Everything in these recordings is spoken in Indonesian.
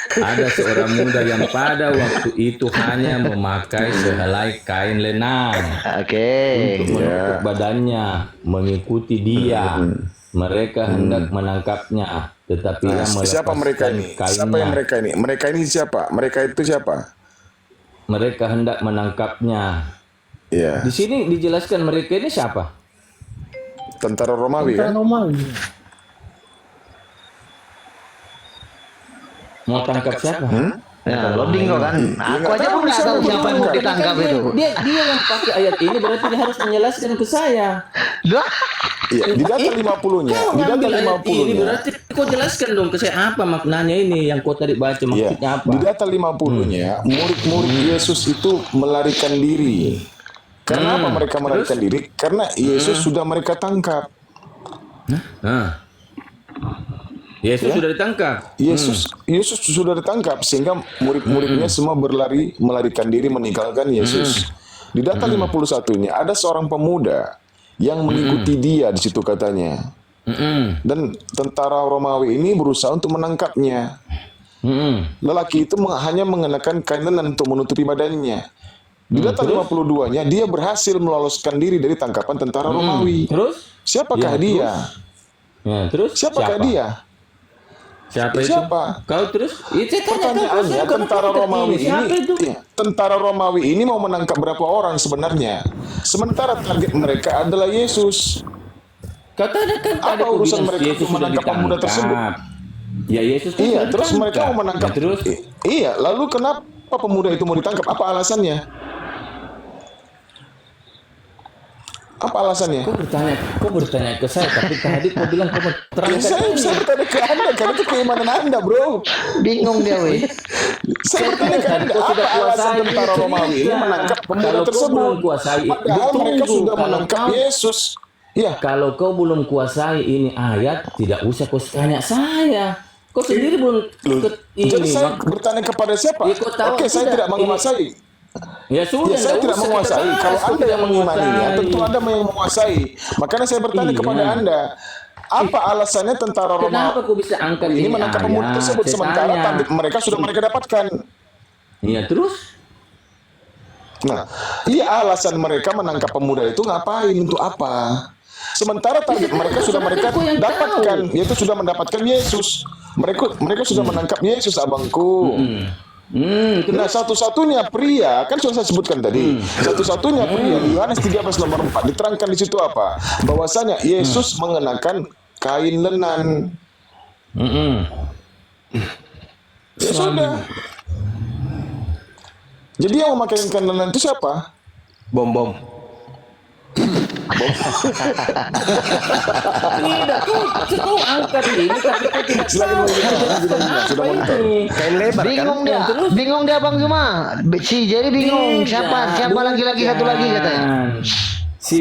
Ada seorang muda yang pada waktu itu hanya memakai sehelai kain lenan Oke. untuk menutup Ya. badannya, mengikuti dia. Mereka hendak menangkapnya, tetapi Nah, ia siapa mereka melepaskan ini? Siapa yang kainnya. mereka ini? Mereka ini siapa? Mereka itu siapa? Mereka hendak menangkapnya. Di Ya, sini dijelaskan mereka ini siapa? tentara Romawi kan? Romawi. Mau tangkap siapa? Nah, lo bingung kan? Aku aja pun nggak tahu siapa yang mau ditangkap itu. Dia yang pakai ayat ini berarti dia harus menjelaskan ke saya. Lah, Iya, di data 50-nya, Kau di data ngambil ayat ini 50-nya. berarti kau jelaskan dong ke saya apa maknanya ini yang kau tadi baca Iya, maksudnya apa? di data 50-nya, murid-murid Yesus itu melarikan diri. Karena apa mereka melarikan diri? Karena Yesus sudah mereka tangkap. Nah, Yesus sudah ditangkap. Yesus sudah ditangkap sehingga murid-muridnya semua melarikan diri meninggalkan Yesus. Di data 51-nya ada seorang pemuda yang mengikuti dia di situ katanya. Dan tentara Romawi ini berusaha untuk menangkapnya. Lelaki itu hanya mengenakan kain lenan untuk menutupi badannya. Di data 52-nya dia berhasil meloloskan diri dari tangkapan tentara Romawi. Terus? Siapakah Ya, dia? Ya, terus? Siapakah dia? Siapa itu? Siapa? Kau terus? Itu Pertanyaannya, tentara Romawi siapa itu? ini, tentara Romawi ini mau menangkap berapa orang sebenarnya? Sementara target mereka adalah Yesus. Kata kan Apa tadi aku urusan bilang mereka Yesus untuk sudah menangkap pemuda tersebut? ditangkap. Ya Yesus kan Iya, sudah terus mereka ditangkap. mau menangkap. Ya, terus? Iya, lalu kenapa pemuda itu mau ditangkap? Apa alasannya? Apa alasannya? Kau bertanya ke saya, tapi tadi kau bilang kau mau Ya, terangkan. saya bertanya ke Anda, karena itu keimanan Anda, bro. bingung dia, weh. Saya bertanya ke Anda, Kau apa sudah alasan kuasai tentara cerita. Romawi ini menangkap pemuda Kalau kau belum tersebut? kuasai, Padahal mereka ditunggu. sudah Kalau menangkap kau- Yesus. Ya, Kalau kau belum kuasai ini ayat, tidak usah kau tanya saya. Kau sendiri belum jadi ini. saya bertanya kepada siapa? Ya, kau tahu Oke, saya tidak menguasai. Ya sudah, Ya, saya tidak nggak usah kita menguasai. bahas. Kalau Kau Anda tidak yang mengimaninya, menguasai. tentu Anda yang menguasai. Makanya saya bertanya Iya. kepada Anda, apa alasannya tentara Kenapa Romawi kau bisa angkat ini ini menangkap pemuda ayat? tersebut Saya sementara tanya. target mereka sudah mereka dapatkan? Iya terus? Nah, iya alasan mereka menangkap pemuda itu ngapain? Untuk apa? Sementara target mereka sudah mereka Aku yang dapatkan, tahu. yaitu sudah mendapatkan Yesus. Mereka sudah menangkap Yesus, abangku. Nah, satu-satunya pria, kan sudah saya sebutkan tadi, satu-satunya pria di Yohanes 13 nomor 4 diterangkan di situ apa? Bahwasanya Yesus mengenakan kain lenan. Ya sudah. Jadi yang memakai kain lenan itu siapa? Bom. Tidak, kau angkat ini tapi kau tidak Silakan tahu. monitor, sudah monitor. Kain lebar kan? Bingung dia Bang Zuma. Si jadi bingung siapa lagi satu lagi katanya. Si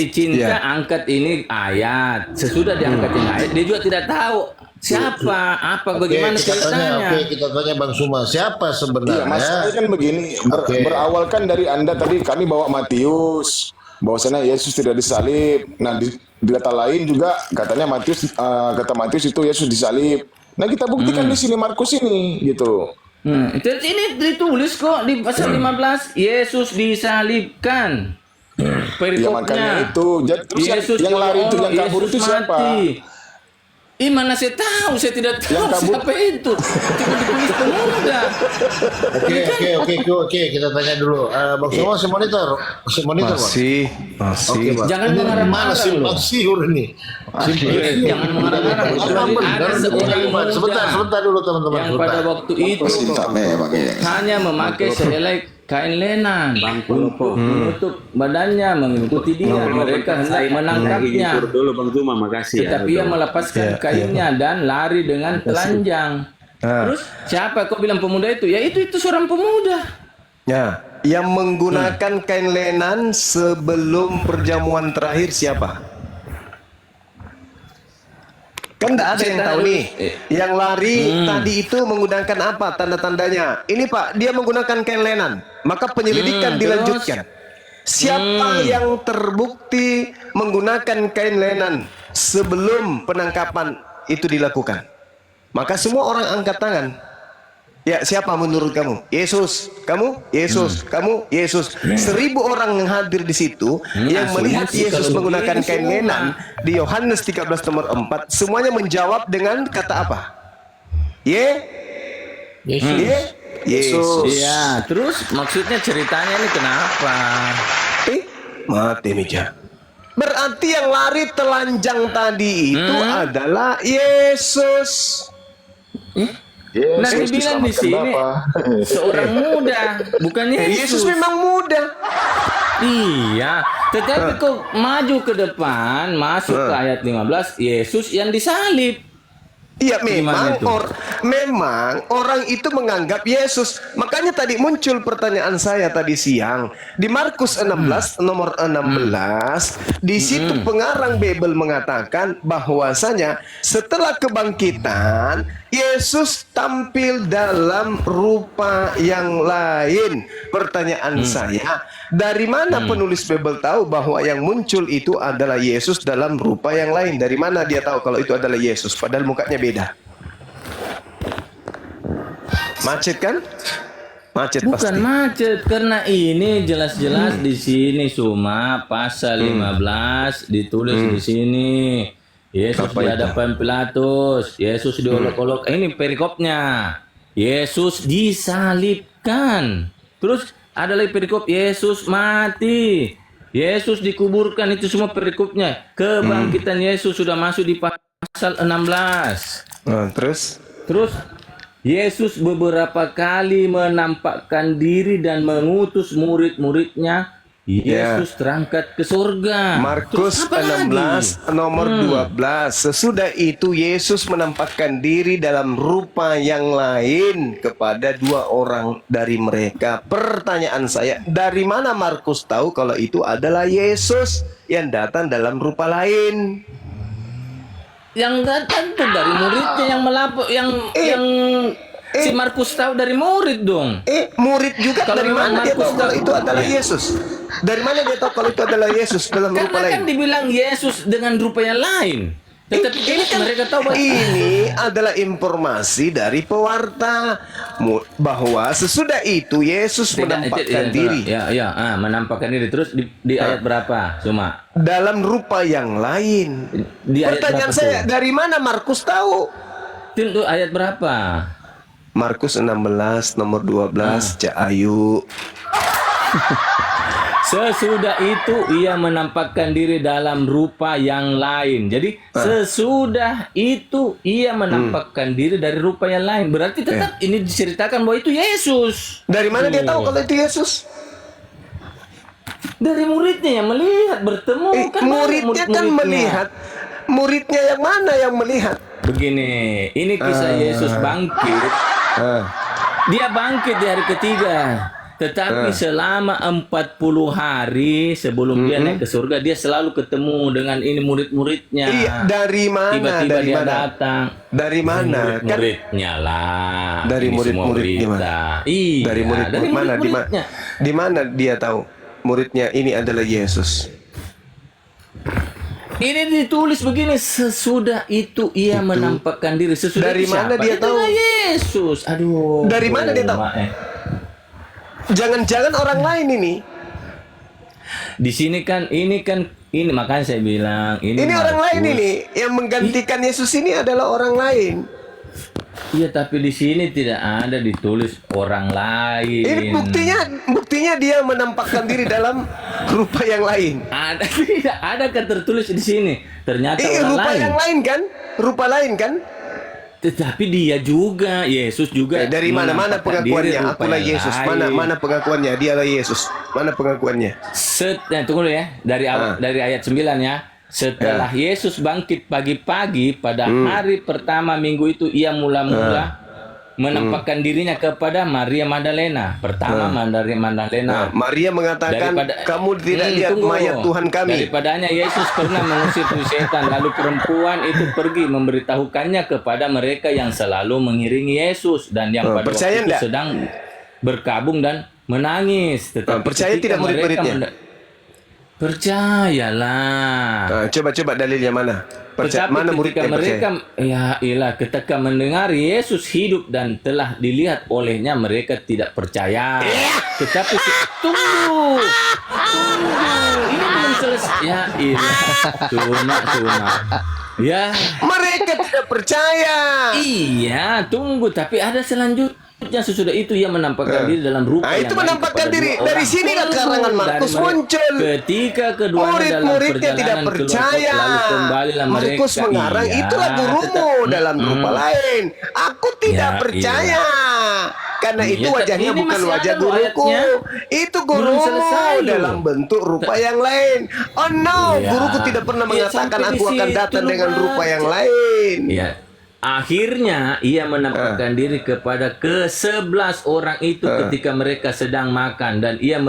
Cinta angkat ini ayat. Sesudah diangkat ini ayat, dia juga tidak tahu siapa, apa, bagaimana ceritanya. Kita tanya Bang Suma, siapa Iya, sebenarnya? masalahnya kan begini, berawal kan dari Anda tadi kami bawa Matius, bahwasanya Yesus tidak disalib. Nah, di data lain juga katanya kata Matius itu Yesus disalib. Nah, kita buktikan di sini Markus ini gitu. Ini ditulis kok di pasal 15, Yesus disalibkan. Ya makanya Perikopnya. itu. Terus Yesus yang lari itu, yang kabur itu Yesus siapa? mati. Mana saya tahu, saya tidak tahu Yang kabur- siapa itu. Cuma ditulis pemuda. Oke, kita tanya dulu. Bang Suma si monitor, Bang. Masih. Oke, Bang. Jangan Ini mengarah-marah mana sih loh. Bang Siur ini? Jangan mengarah-marah. Ada seorang muda Sebentar dulu teman-teman. yang pada waktu itu hanya memakai sehelai kain lenan untuk menutup badannya, mengikuti dia. Mereka hendak menangkapnya, dulu Bang Zuma, makasih tetapi ia melepaskan kainnya dan lari dengan telanjang. Terus siapa kau bilang pemuda itu? Ya itu seorang pemuda. Ya, yang menggunakan kain lenan sebelum perjamuan terakhir siapa? Kan tidak ada yang tahu nih. Yang lari tadi itu menggunakan apa tanda-tandanya? Ini Pak, dia menggunakan kain lenan. Maka penyelidikan dilanjutkan. Siapa yang terbukti menggunakan kain lenan sebelum penangkapan itu dilakukan? Maka semua orang angkat tangan. Ya, siapa menurut kamu? Yesus. Kamu? Yesus. Kamu? Yesus. 1.000 orang yang hadir di situ yang melihat asumsi Yesus kalau menggunakan begitu kain semua. lenan di Yohanes 13 nomor 4, semuanya menjawab dengan kata apa? Yesus. Yesus. Iya, terus maksudnya ceritanya ini kenapa? Mati meja. Berarti yang lari telanjang tadi itu adalah Yesus. Nah, Yesus dibilang di diselamatkan sini apa? seorang muda, bukan Yesus Yesus. memang muda. Iya, tetapi kok maju ke depan, masuk ke ayat 15, Yesus yang disalib. Iya, Gimana memang itu? memang orang itu menganggap Yesus. Makanya tadi muncul pertanyaan saya tadi siang di Markus 16 nomor 16. Di situ pengarang Bible mengatakan bahwasanya setelah kebangkitan Yesus tampil dalam rupa yang lain. Pertanyaan saya, dari mana penulis Bible tahu bahwa yang muncul itu adalah Yesus dalam rupa yang lain? Dari mana dia tahu kalau itu adalah Yesus? Padahal mukanya beda. Macet kan? Macet Bukan pasti. macet, karena ini jelas-jelas di sini Suma pasal 15 ditulis di sini. Yesus Apa di itu? hadapan Pilatus, Yesus diolok-olok. Ini perikopnya. Yesus disalibkan. Terus ada lagi perikop Yesus mati. Yesus dikuburkan, itu semua perikopnya. Kebangkitan Yesus sudah masuk di pasal 16. Nah, terus? Terus Yesus beberapa kali menampakkan diri dan mengutus murid-muridnya. Yesus terangkat ke surga. Markus Terus apa lagi? 16 nomor 12. Sesudah itu Yesus menampakkan diri dalam rupa yang lain kepada 2 orang dari mereka. Pertanyaan saya, dari mana Markus tahu kalau itu adalah Yesus yang datang dalam rupa lain? Yang datang tuh dari muridnya yang melapor, yang si Markus tahu dari murid dong. Murid juga Kalau dari memang mana dia Markus tahu kalau tahu. itu adalah Yesus? Dari mana dia tahu kalau itu adalah Yesus dalam rupa Karena lain? kan dibilang Yesus dengan rupa yang lain. Tetapi Ini kan mereka tahu bahwa ini adalah informasi dari pewarta bahwa sesudah itu Yesus menampakkan diri menampakkan diri. Terus di ayat berapa? Cuma dalam rupa yang lain. di ayat Pertanyaan berapa saya, tuh? dari mana Markus tahu? Itu ayat berapa? Markus 16 nomor 12, Cak Ayu. Sesudah itu ia menampakkan diri dalam rupa yang lain. Jadi sesudah itu ia menampakkan diri dari rupa yang lain. Berarti tetap ini diceritakan bahwa itu Yesus. Dari mana dia tahu kalau itu Yesus? Dari muridnya yang melihat bertemu kan Muridnya kan melihat. Muridnya yang mana yang melihat? Begini, ini kisah Yesus bangkit. Dia bangkit di hari ketiga. Tetapi selama 40 hari sebelum dia naik ke surga, dia selalu ketemu dengan ini murid-muridnya. Iya, dari mana? Tiba-tiba Dari dia mana? datang. Dari mana? Kan Murid-muridnya lah. dari Ini semua murid-muridnya mana? berita. Iya, Dari murid dari mana? murid-muridnya. Di mana dia tahu muridnya ini adalah Yesus? Ini ditulis begini, sesudah itu ia menampakkan diri. Sesudah Dari itu mana siapa? dia Itulah tahu? Yesus. Aduh. Dari mana dia tahu? Jangan-jangan orang lain ini. Di sini kan ini makanya saya bilang Ini orang lain ini yang menggantikan Yesus ini adalah orang lain. Iya, tapi di sini tidak ada ditulis orang lain. Ini buktinya dia menampakkan diri dalam rupa yang lain. Ada tidak ada kan tertulis di sini. Ternyata orang Rupa lain. yang lain kan? Rupa lain kan? Tetapi dia juga, Yesus juga. Dari mana menampakkan diri pengakuannya? rupa Akulah yang Yesus. lain. Mana pengakuannya? Dialah Yesus. Mana pengakuannya? Tunggu dulu ya. Dari ayat 9 ya. Setelah Yesus bangkit pagi-pagi pada hari pertama minggu itu, ia mula-mula menampakkan dirinya kepada Maria Magdalena. Pertama Maria Magdalena. Maria mengatakan, kamu tidak lihat Tunggu. mayat Tuhan kami. Daripadanya Yesus pernah mengusir setan. Lalu perempuan itu pergi memberitahukannya kepada mereka yang selalu mengiringi Yesus dan yang pada percaya waktu itu enggak? sedang berkabung dan menangis. Tetapi Percaya ketika tidak murid-muridnya? Percayalah. Coba dalilnya mana? Tetapi Mana murid ketika yang mereka, percaya? ya ilah, ketika mendengar Yesus hidup dan telah dilihat olehnya, mereka tidak percaya. Tetapi tunggu, ini belum selesai. Ya ilah, cuma. Ya, Mereka tidak percaya. iya, tunggu. Tapi ada selanjutnya. Sesudah itu ia menampakkan diri dalam rupa yang Itu lain menampakkan kepada diri. dua Dari orang. sini kan karangan Dari Markus mereka. muncul. Ketika keduanya dalam Murid-muridnya tidak perjalanan keluar percaya. kota, lalu kembalilah mereka. Markus mengarang, Iya, itulah gurumu tetap- dalam rupa lain. Aku tidak Ya, percaya. Karena itu Iya, wajahnya ini bukan masih wajah ada loh guruku. ayatnya. Itu Belum gurumu selesai loh. dalam bentuk rupa yang lain. Oh no, Iya. guruku tidak pernah Iya, mengatakan sampai di aku akan situ datang lu dengan rupa baca. yang lain. Iya. Akhirnya ia menampakkan diri kepada ke-11 orang itu ketika mereka sedang makan, dan ia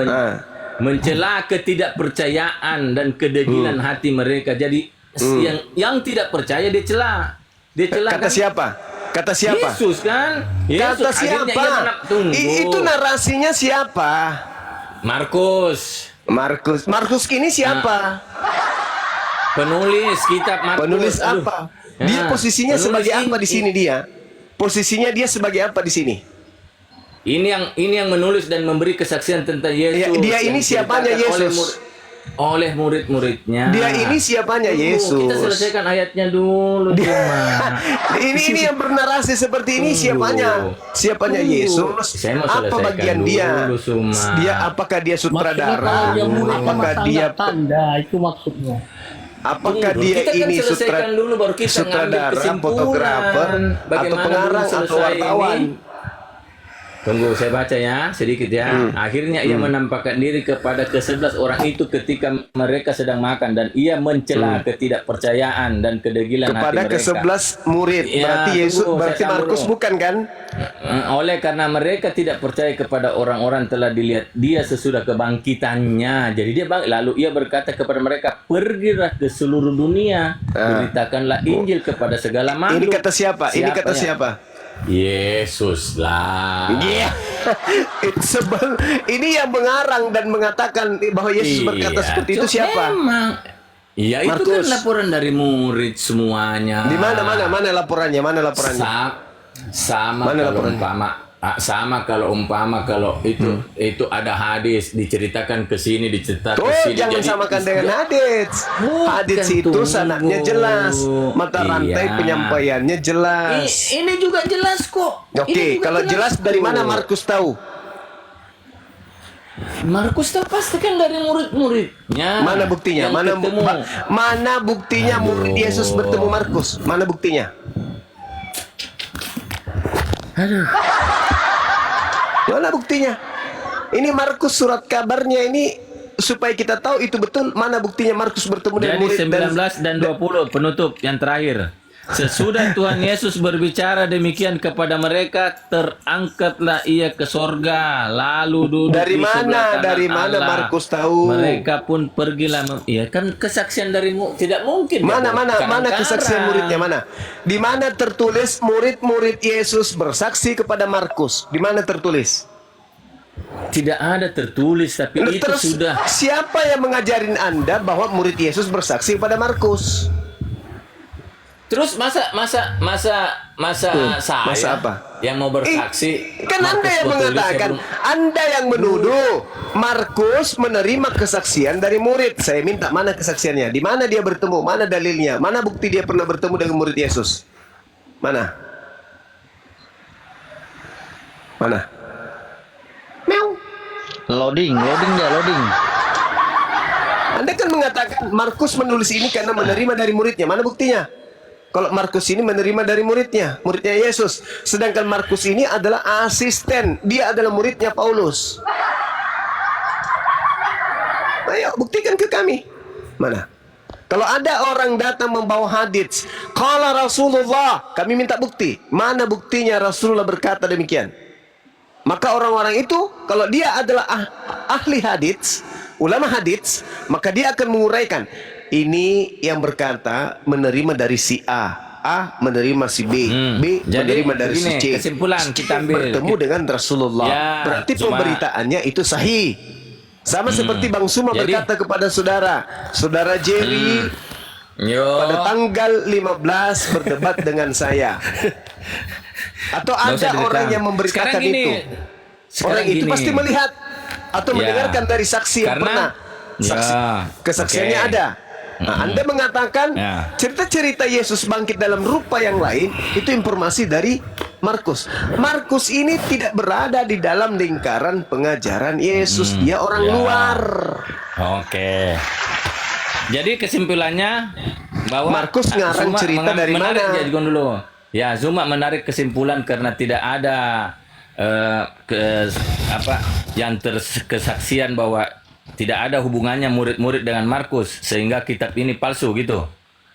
mencela ketidakpercayaan dan kedegilan hati mereka. Jadi yang tidak percaya dia cela. Dia cela Kata kan? siapa? Kata siapa? Yesus kan? Yesus. Kata Akhirnya siapa? ia tunggu. Itu narasinya siapa? Markus, Markus ini siapa? penulis kitab Markus. Penulis Aduh. apa? Ya, Dia posisinya penulis sebagai apa di sini dia? Posisinya dia sebagai apa di sini? Ini yang menulis dan memberi kesaksian tentang Yesus. Ya, dia ini yang siapanya diceritakan Yesus? Oleh murid-muridnya. Dia ini siapanya Yesus? Kita selesaikan ayatnya dulu cuma. Ini yang bernarasi seperti ini siapanya? Siapanya Tunggu. Yesus? Saya mau Apa selesaikan bagian dia? dulu, Suma. Dia apakah dia sutradara? Maksudnya kalau dia murid sama Apakah dia tanda, itu maksudnya. apakah Tunggu, dia kita kan ini selesaikan dulu baru kita ngambil sutradara, kesimpulan. fotografer, atau Bagaimana pengarang belum atau selesai wartawan? ini? Tunggu, saya baca ya sedikit ya. Akhirnya ia menampakkan diri kepada ke-11 orang itu ketika mereka sedang makan, dan ia mencela ketidakpercayaan dan kedegilan Kepada hati mereka. ke-11 murid. Ya, Berarti Yesus, tunggu, berarti saya sambung Markus dulu. bukan kan? Oleh karena mereka tidak percaya kepada orang-orang telah dilihat dia sesudah kebangkitannya. Jadi dia lalu ia berkata kepada mereka, pergilah ke seluruh dunia, beritakanlah Injil kepada segala makhluk. Ini kata siapa? Ini kata yang- siapa? Yesus lah. Iya. Ini yang mengarang dan mengatakan bahwa Yesus berkata Iya, seperti itu siapa? Memang. Iya, itu kan Markus. laporan dari murid semuanya. Di mana laporannya? Mana laporannya? Sama Mana kalau laporannya? umpama kalau itu ada hadis diceritakan ke sini, diceritakan Tuh, ke sini. jangan Jadi, samakan dengan hadits. Bukan, Hadits itu tunggu. sanadnya jelas, mata rantai Iya. penyampaiannya jelas. Ini juga jelas kok. Oke, Ini juga kalau jelas dari kok. mana Markus tahu? Markus tahu pasti kan dari murid-muridnya. Mana buktinya? yang ketemu. Mana buktinya murid Yesus bertemu Markus? Mana buktinya? Aduh. Mana buktinya? Ini Markus surat kabarnya ini supaya kita tahu itu betul. Mana buktinya Markus bertemu dengan Jadi murid 19 dan 20 penutup yang terakhir. Sesudah Tuhan Yesus berbicara demikian kepada mereka, terangkatlah ia ke sorga, lalu duduk Dari di mana? sebelah kanan Dari mana Allah. Markus tahu? Mereka pun pergilah. Iya kan kesaksian darimu tidak mungkin. Mana dia mana berkarang-karang. kesaksian muridnya mana? Di mana tertulis murid-murid Yesus bersaksi kepada Markus? Di mana tertulis? Tidak ada tertulis, tapi itu Terus sudah. siapa yang mengajarin Anda bahwa murid Yesus bersaksi kepada Markus? Terus masa saya masa apa? yang mau bersaksi? Kan Anda Markus yang bertulis, mengatakan, saya belum- Anda yang menuduh Markus menerima kesaksian dari murid. Saya minta mana kesaksiannya? Di mana dia bertemu? Mana dalilnya? Mana bukti dia pernah bertemu dengan murid Yesus? Mana? Mana? Loading dia, loading. Anda kan mengatakan Markus menulis ini karena menerima dari muridnya. Mana buktinya? Kalau Markus ini menerima dari muridnya Yesus. Sedangkan Markus ini adalah asisten. Dia adalah muridnya Paulus. Ayo, buktikan ke kami. Mana? Kalau ada orang datang membawa hadits, qala Rasulullah, kami minta bukti. Mana buktinya Rasulullah berkata demikian? Maka orang-orang itu, kalau dia adalah ahli hadits, ulama hadits, maka dia akan menguraikan. Ini yang berkata menerima dari si A menerima si B, B Jadi, menerima dari si begini, C. kesimpulan kita ambil. Bertemu dengan Rasulullah. Ya, Berarti cuma- pemberitaannya itu sahih. Sama seperti Bang Suma Jadi- berkata kepada saudara Jerry Yo. pada tanggal 15 berdebat dengan saya. Atau Nggak usah ada direkam. orang yang memberitakan Sekarang gini. itu. Sekarang Orang itu gini. pasti melihat atau Ya. mendengarkan dari saksi yang Karena- pernah. Saksi, Ya, kesaksiannya oke. ada. Nah, Anda mengatakan Ya. cerita-cerita Yesus bangkit dalam rupa yang lain itu informasi dari Markus. Markus ini tidak berada di dalam lingkaran pengajaran Yesus. Dia orang ya. luar. Oke. Jadi kesimpulannya bahwa Markus ngarang Zuma cerita dari menarik, mana? ya, Gon dulu. Ya, Zuma menarik kesimpulan karena tidak ada yang kesaksian bahwa tidak ada hubungannya murid-murid dengan Markus sehingga kitab ini palsu gitu.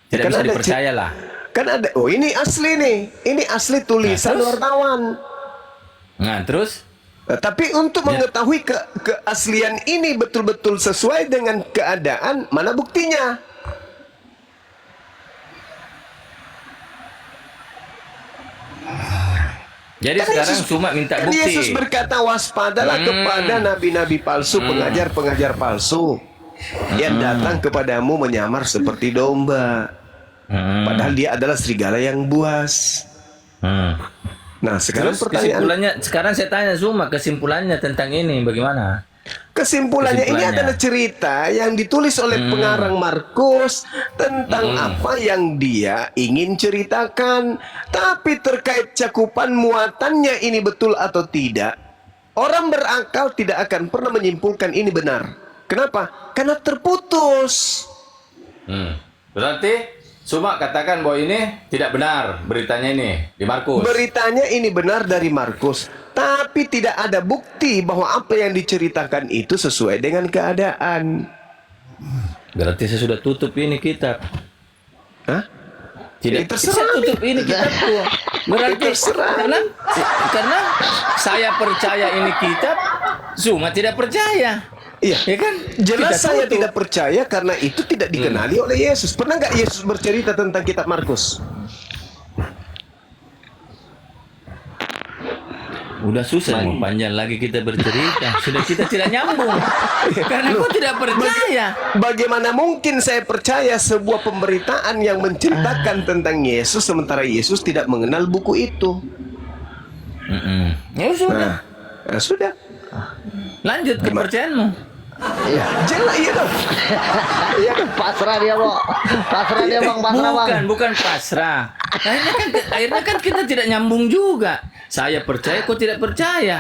Tidak Kan bisa ada dipercayalah. Kan ada. Oh, ini asli nih. Ini asli tulisan Nah, terus? wartawan. Nah, terus Nah, tapi untuk mengetahui keaslian ini betul-betul sesuai dengan keadaan, mana buktinya? jadi Kan sekarang Yesus- Zuma minta kan bukti. Yesus berkata waspadalah kepada nabi-nabi palsu, pengajar-pengajar palsu yang datang kepadamu menyamar seperti domba. Padahal dia adalah serigala yang buas. Nah, sekarang Terus pertanyaan, kesimpulannya, sekarang saya tanya Zuma kesimpulannya tentang ini bagaimana? kesimpulannya ini kesimpulannya. adalah cerita yang ditulis oleh pengarang Markus tentang apa yang dia ingin ceritakan. Tapi terkait cakupan muatannya ini betul atau tidak, orang berakal tidak akan pernah menyimpulkan ini benar. Kenapa? Karena terputus. Berarti Zuma katakan bahwa ini tidak benar beritanya ini di Markus. Beritanya ini benar dari Markus, tapi tidak ada bukti bahwa apa yang diceritakan itu sesuai dengan keadaan. Berarti saya sudah tutup ini kitab. Hah? Tidak, terserah. saya tutup ini kitabku. Berarti Terserah. karena saya percaya ini kitab, Zuma tidak percaya. Iya. Ya kan? Jelas Kita saya tutup. tidak percaya karena itu tidak dikenali oleh Yesus. Pernah nggak Yesus bercerita tentang kitab Markus? Udah susah mau panjang lagi kita bercerita. Sudah kita tidak nyambung. Karena kau tidak percaya. Bagaimana mungkin saya percaya sebuah pemberitaan yang menceritakan tentang Yesus sementara Yesus tidak mengenal buku itu? Ya sudah. Nah, sudah. Lanjut kepercayaanmu. Iya, jelas iya dong. Iya dong. Pasrah dia, Bo. Pasrah dia, Bang. Pasrah, Bang. Bukan pasrah. Akhirnya kan kita tidak nyambung juga. Saya percaya, kau tidak percaya.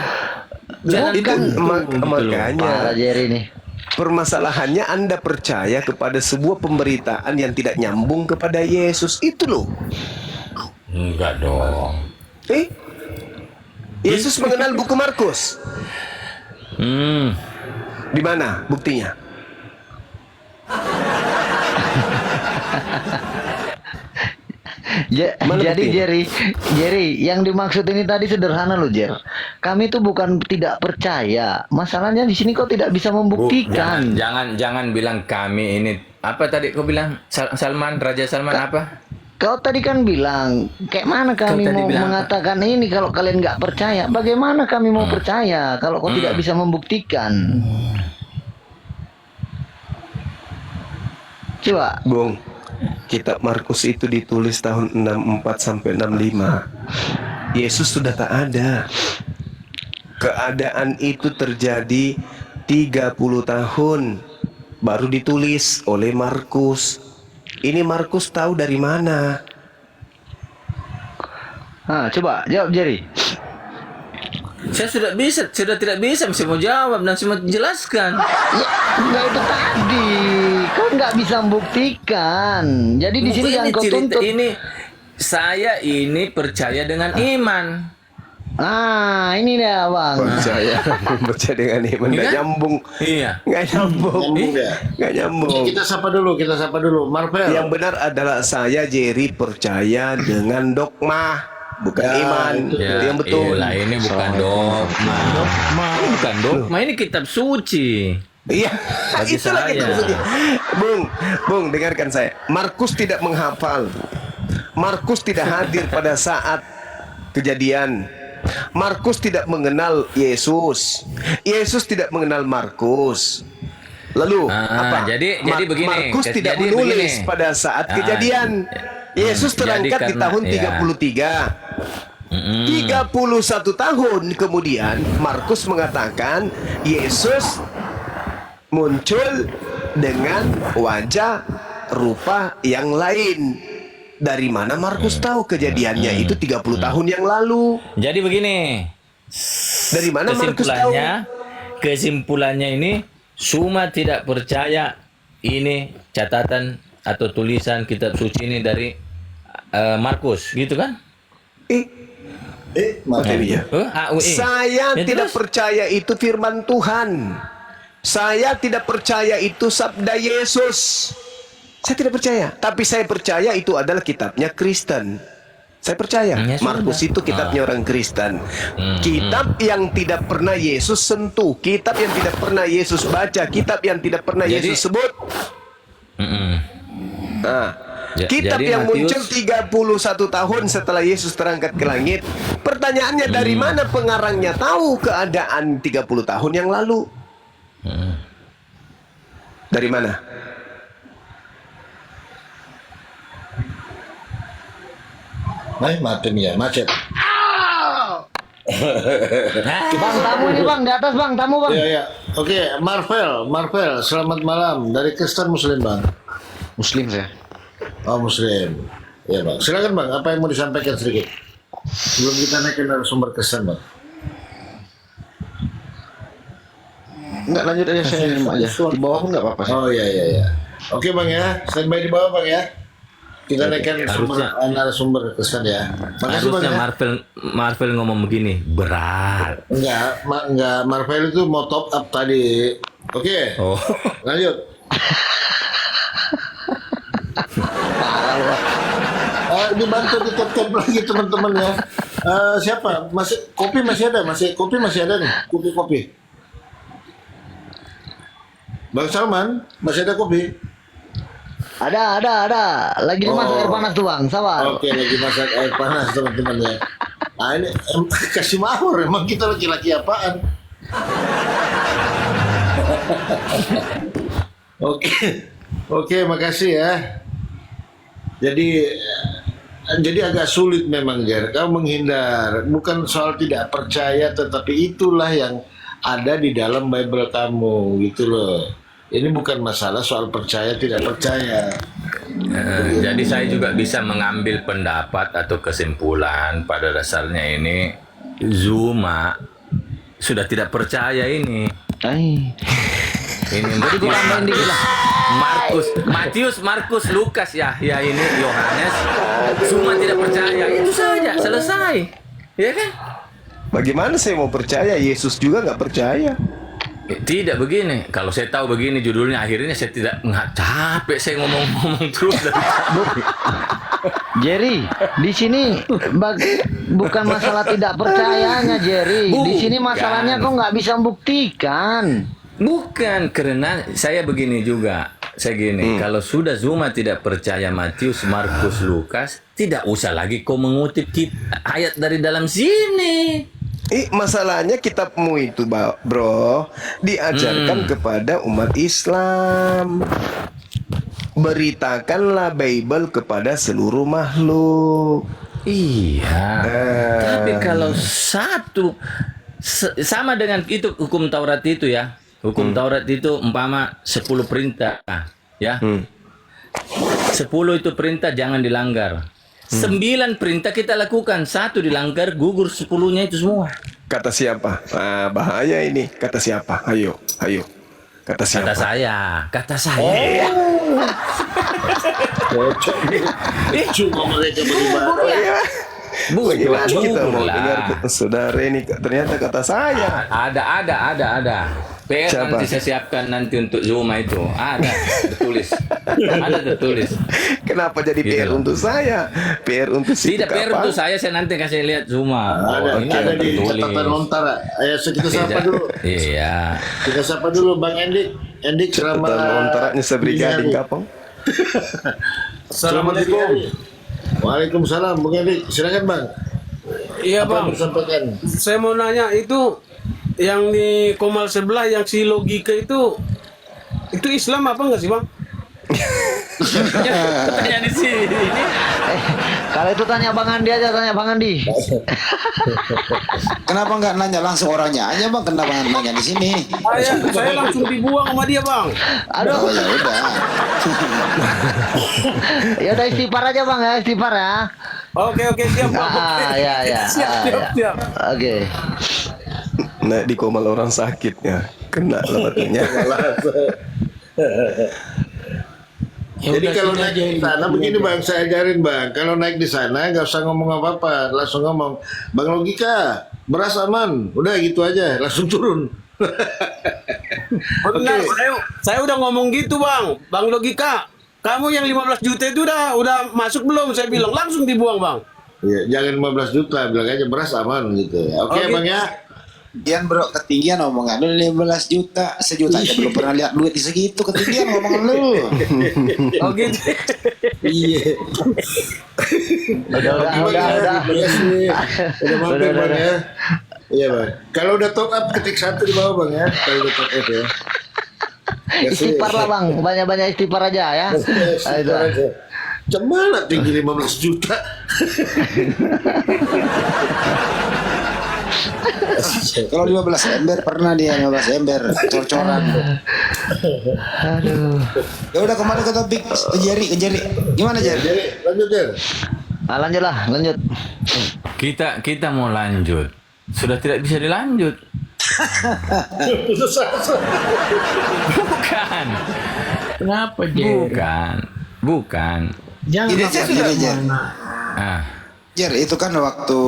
Jangan Itu makanya Parah Jerry nih. permasalahannya Anda percaya kepada sebuah pemberitaan yang tidak nyambung kepada Yesus itu loh. Enggak dong. Yesus mengenal buku Markus. Di mana buktinya? Mana Jadi buktinya? Jerry, yang dimaksud ini tadi sederhana loh, Jer. Kami itu bukan tidak percaya. Masalahnya di sini kok tidak bisa membuktikan. Jangan bilang kami ini apa tadi kau bilang Salman Raja Salman apa? Kau tadi kan bilang, kayak mana kami Kau tadi mau bilang mengatakan ini kalau kalian nggak percaya? Bagaimana kami mau percaya kalau kau tidak bisa membuktikan? Coba. Bung, kitab Markus itu ditulis tahun 64 sampai 65. Yesus sudah tak ada. Keadaan itu terjadi 30 tahun baru ditulis oleh Markus. Ini Markus tahu dari mana? Nah, coba jawab Jerry. Saya sudah tidak bisa mesti mau jawab dan semua jelaskan. Ya, enggak itu tadi. Kau nggak bisa membuktikan. Jadi di sini yang kau cerita tuntut. ini saya ini percaya dengan iman. Ah, ini dia, Bang. Percaya dengan iman. Nggak Iya? nyambung. Iya. Nggak nyambung. Nyambung ya. Nggak nyambung. Kita sapa dulu. Marvel. Yang benar adalah saya Jerry percaya dengan dogma, bukan Ya, iman. itu Itu yang betul. Lah ini bukan dogma. Bukan dogma, ini kitab suci. Iya, Bagi itulah saya. kita maksudnya. Bung, dengarkan saya. Markus tidak menghafal. Markus tidak hadir pada saat kejadian. Markus tidak mengenal Yesus. Yesus tidak mengenal Markus. Lalu apa? Jadi begini. Markus tidak Jadi menulis begini. pada saat kejadian. Yesus jadi terangkat di karena- tahun ya. 33. 31 tahun kemudian Markus mengatakan Yesus muncul dengan wajah rupa yang lain. Dari mana Markus tahu kejadiannya itu 30 tahun yang lalu? Jadi begini. Dari mana Markus tahu? Kesimpulannya ini Suma tidak percaya ini catatan atau tulisan kitab suci ini dari Markus, gitu kan? Materinya. AUE. Saya Ya, tidak terus? percaya itu firman Tuhan. Saya tidak percaya itu sabda Yesus. Saya tidak percaya. Tapi saya percaya itu adalah kitabnya Kristen. Saya percaya. Ya sudah. Markus itu kitabnya orang Kristen. Kitab yang tidak pernah Yesus sentuh. Kitab yang tidak pernah Yesus baca. Kitab yang tidak pernah Jadi- Yesus sebut. Nah, kitab Jadi yang Matius- muncul 31 tahun setelah Yesus terangkat ke langit. Pertanyaannya dari mana pengarangnya tahu keadaan 30 tahun yang lalu? Dari mana? Mati nih ya, macet. Bang, tamu ini bang, di atas bang, tamu bang. Iya, iya. Oke, Marvel, selamat malam dari Kristen Muslim bang. Muslim saya. Oh Muslim. Iya bang. Silakan bang, apa yang mau disampaikan sedikit? Sebelum kita naik ke narasumber Kristen bang. Enggak, lanjut aja, saya minum aja. Di bawah pun enggak apa-apa. Oh iya iya iya. Oke bang ya, standby di bawah bang ya. Kita naikkan narasumber Kristen ya. Makasih bang Harusnya ya. Marvel ngomong begini, berat. Enggak, Marvel itu mau top up tadi. Oke. Oh. Lanjut. Dibantu di tap lagi teman-teman ya. Siapa? Kopi masih ada nih. Kopi. Bang Salman, masih ada kopi? Ada. Lagi dimasak air panas tuh bang, sabar. Oke, lagi masak air panas teman-teman ya. Ah ini kasih mahur, emang kita laki-laki apaan? Oke, makasih ya. Jadi agak sulit memang Ger, kau menghindar. Bukan soal tidak percaya, tetapi itulah yang ada di dalam Bible kamu, gitu loh. Ini bukan masalah soal percaya tidak percaya. Jadi saya juga bisa mengambil pendapat atau kesimpulan pada dasarnya ini Zuma sudah tidak percaya ini. Ini Jadi gua tambahin dikit lah. Matius, Markus, Lukas, Yahya ini Yohanes Zuma tidak percaya. Itu saja, selesai. Ya kan? Bagaimana saya mau percaya? Yesus juga nggak percaya. Tidak begini. Kalau saya tahu begini judulnya, akhirnya saya tidak capek saya ngomong-ngomong terus dari tadi. Jerry, di sini bukan masalah tidak percayanya Jerry. Di sini masalahnya kok nggak bisa membuktikan. Bukan, karena saya begini juga. Saya gini, kalau sudah Zuma tidak percaya Matius, Markus, Lukas, tidak usah lagi kau mengutip ayat dari dalam sini. Masalahnya kitabmu itu bro diajarkan kepada umat Islam. Beritakanlah Bible kepada seluruh makhluk. Iya. Tapi kalau sama dengan itu hukum Taurat itu ya. Hukum Taurat itu umpama 10 perintah ya. 10 itu perintah jangan dilanggar. 9 perintah kita lakukan, 1 dilanggar, gugur 10-nya itu semua. Kata siapa? Nah, bahaya ini. Kata siapa? Ayo. Kata siapa? Kata saya. Cuma mereka beribadah. Bagaimana kita mau lah. dengar saudara ini? Ternyata kata saya. Ada. PR Siapa? nanti saya siapkan nanti untuk Zuma itu. Ada tertulis. Kenapa jadi Gitu PR loh. untuk saya? PR untuk si Tidak PR untuk saya nanti kasih lihat Zuma. Ada di catatan lontar. Ayo kita sapa dulu. Iya. Kita sapa dulu Bang Endik. Endik selamat. Lontarannya sebrigading kapong. Assalamualaikum. Waalaikumsalam Bang Endik. Silakan Bang. Iya Apa yang bang, disampaikan? saya mau nanya itu yang di Komal sebelah yang si logika itu Islam apa enggak sih bang? Pertanyaan di sini. Kalau itu tanya Bang Andi aja, tanya Bang Andi. Kenapa nggak nanya langsung orangnya aja bang? Kenapa nggak nanya di sini? Saya langsung dibuang sama dia bang. Aduh, Oh ya udah. ya udah istighfar aja Bang ya, istighfar ya. Oke siap bang. Ya. Siap. Oke. Nah, di komal orang sakitnya kena lah batunya. Jadi kalau naik di sana begini bang, saya ajarin bang. Kalau naik di sana nggak usah ngomong apa-apa, langsung ngomong, Bang Logika, beras aman, udah gitu aja, langsung turun. Benar, saya udah ngomong gitu bang Logika. Kamu yang 15 juta itu udah masuk belum? Saya bilang langsung dibuang bang. Ya, jangan 15 juta, bilang aja beras aman gitu. Oke bang ya. Dian bro, ketinggian omongan lu 15 juta, sejuta aja belum pernah lihat duit di segitu, ketinggian omongan lu. Oh gitu. Iya. Udah. Terima kasih. Udah mampir bang ya. Iya bang. Kalau udah top up ketik 1 di bawah bang ya. Kalau udah top up ya. Istighfar lah Bang, banyak-banyak istighfar aja ya. Istighfar aja. Cemana tinggi 15 juta. Kalau 15 ember pernah dia 15 ember cor-coran. Aduh. Ya udah kembali ke topik ke Jerry. Gimana Jerry? Jadi lanjut ya. Lanjut. Kita mau lanjut. Sudah tidak bisa dilanjut. Putus asa. Bukan. Kenapa Jer? Bukan. Jangan Ini apa Jer. mana. Ah, Jer, itu kan waktu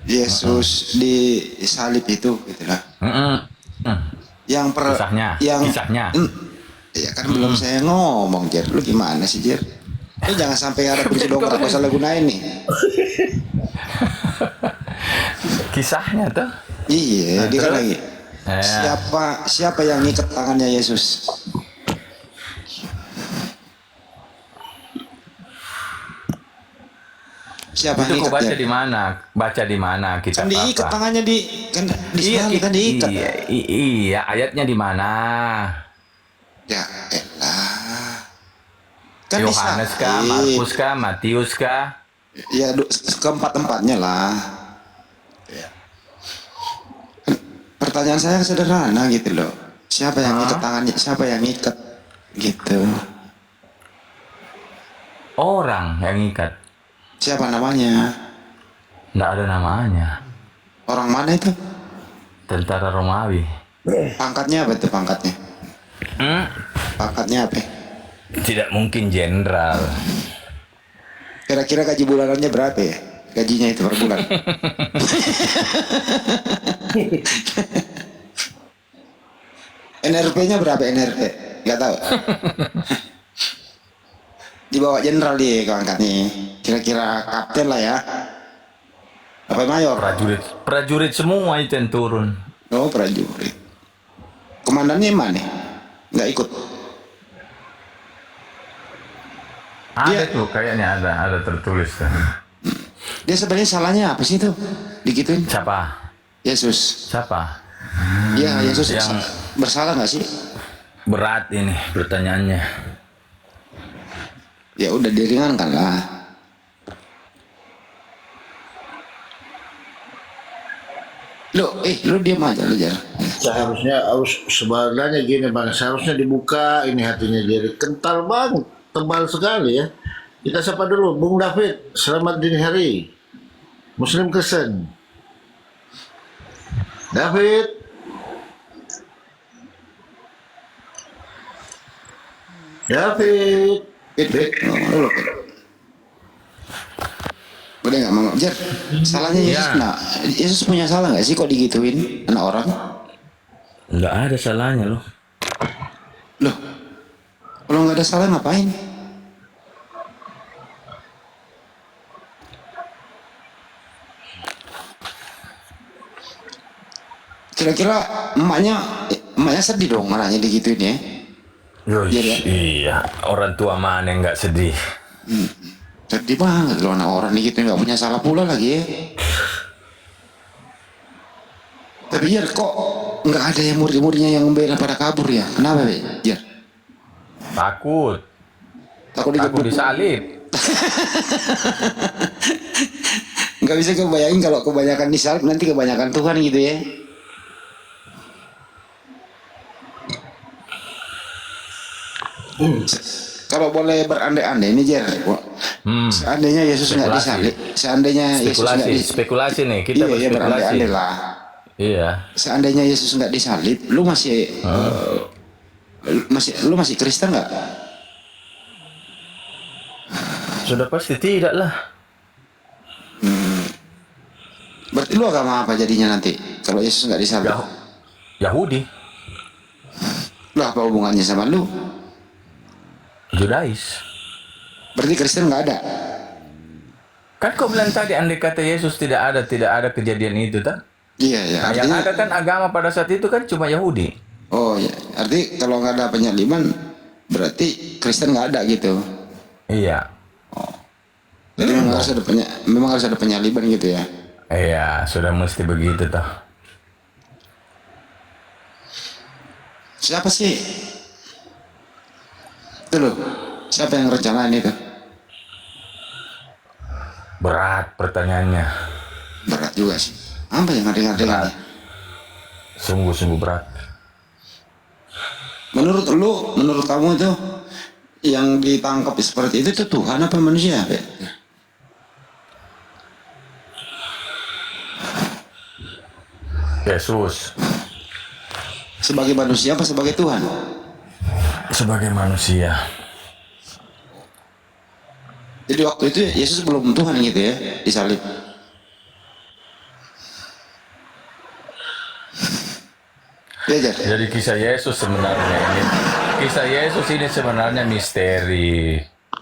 Yesus disalib itu gitu lah. Yang Kisahnya. Ya kan belum saya ngomong Jer. Lu gimana sih Jer? Lu jangan sampai ada kunci dongkrak kau salah gunain nih. Kisahnya tuh. Iya, dia kan terus? lagi. Siapa yang ngikat tangannya Yesus? Siapa Itu yang kau ngikat baca Jer? di mana? Baca di mana kita Kan diikat tangannya di kan diikat. Iya, ayatnya di mana? Ya elah. Kan Yohanes kah, disalib. Markus kah, Matius kah? Ya keempat-empatnya lah. Ya. Pertanyaan saya sederhana gitu loh. Siapa yang ngikat tangannya? Siapa yang ngikat? Gitu. Orang yang ikat. Siapa namanya? Nggak ada namanya. Orang mana itu? Tentara Romawi. Pangkatnya apa itu pangkatnya? Pangkatnya apa? Tidak mungkin jenderal. Kira-kira gaji bulanannya berapa ya? Gajinya itu per bulan. NRP-nya berapa NRP? Gak tahu. Dibawa jenderal dia angkatnya. Kira-kira kapten lah ya. Apa mayor? Prajurit semua itu yang turun. Oh prajurit. Komandannya mana? Nggak ikut. Ada tuh kayaknya ada tertulis tuh. Dia sebenarnya salahnya apa sih tuh? Digituin. Siapa? Yesus. Siapa? Ya Yesus yang- bersalah nggak sih? Berat ini pertanyaannya. Ya udah diringankan lah. Lu diam aja lu Jar. Harus sebenarnya gini bang, seharusnya dibuka ini hatinya jadi kental banget, tebal sekali ya. Kita sapa dulu, Bung David, selamat dini hari, Muslim Kristen. David, Lu. Udah nggak mau Jar. Salahnya Yesus. Ya. Nah, Yesus punya salah nggak sih kok digituin anak orang? Nggak ada salahnya loh. Loh, kalau nggak ada salah ngapain? Kira-kira emaknya sedih dong anaknya digituin ya? Iya, ya? Iya, orang tua mana yang nggak sedih? Sedih banget loh anak orang digituin nggak punya salah pula lagi ya. Tapi Jer, kok nggak ada yang murid-muridnya yang bela pada kabur ya? Kenapa, Be? Jer? Takut. Takut Takut digebuk. disalib. Nggak bisa kebayangin kalau kebanyakan disalib nanti kebanyakan Tuhan gitu ya. Kalau boleh berandai-andai ini Jer, seandainya Yesus nggak Spekulasi. disalib, seandainya Yesus nggak Spekulasi, disalib, spekulasi nih. Kita iya, berspekulasi. berandai-andai lah. Iya. Seandainya Yesus nggak disalib, lu masih lu masih Kristen nggak? Sudah pasti tidak lah. Berarti lu agama apa jadinya nanti kalau Yesus nggak disalib? Yahudi, Lah apa hubungannya sama lu? Judais. Berarti Kristen nggak ada? Kan kau bilang tadi andai kata Yesus tidak ada kejadian itu tak? Iya ya. Nah, yang Artinya, ada kan agama pada saat itu kan cuma Yahudi. oh ya. Arti kalau nggak ada penyaliban, berarti Kristen nggak ada gitu. Iya. Jadi memang harus ada penyaliban gitu ya. Iya, sudah mesti begitu toh. Siapa sih? Itu loh. Siapa yang rencanain itu? Berat pertanyaannya. Berat juga sih. Apa yang ada? Sungguh-sungguh berat. Menurut kamu itu yang ditangkap seperti itu tuh Tuhan apa manusia? Be? Yesus Sebagai manusia apa sebagai Tuhan? sebagai manusia. Jadi waktu itu Yesus belum Tuhan gitu ya, disalib. Ya, Jar. Jadi kisah Yesus sebenarnya ini sebenarnya misteri.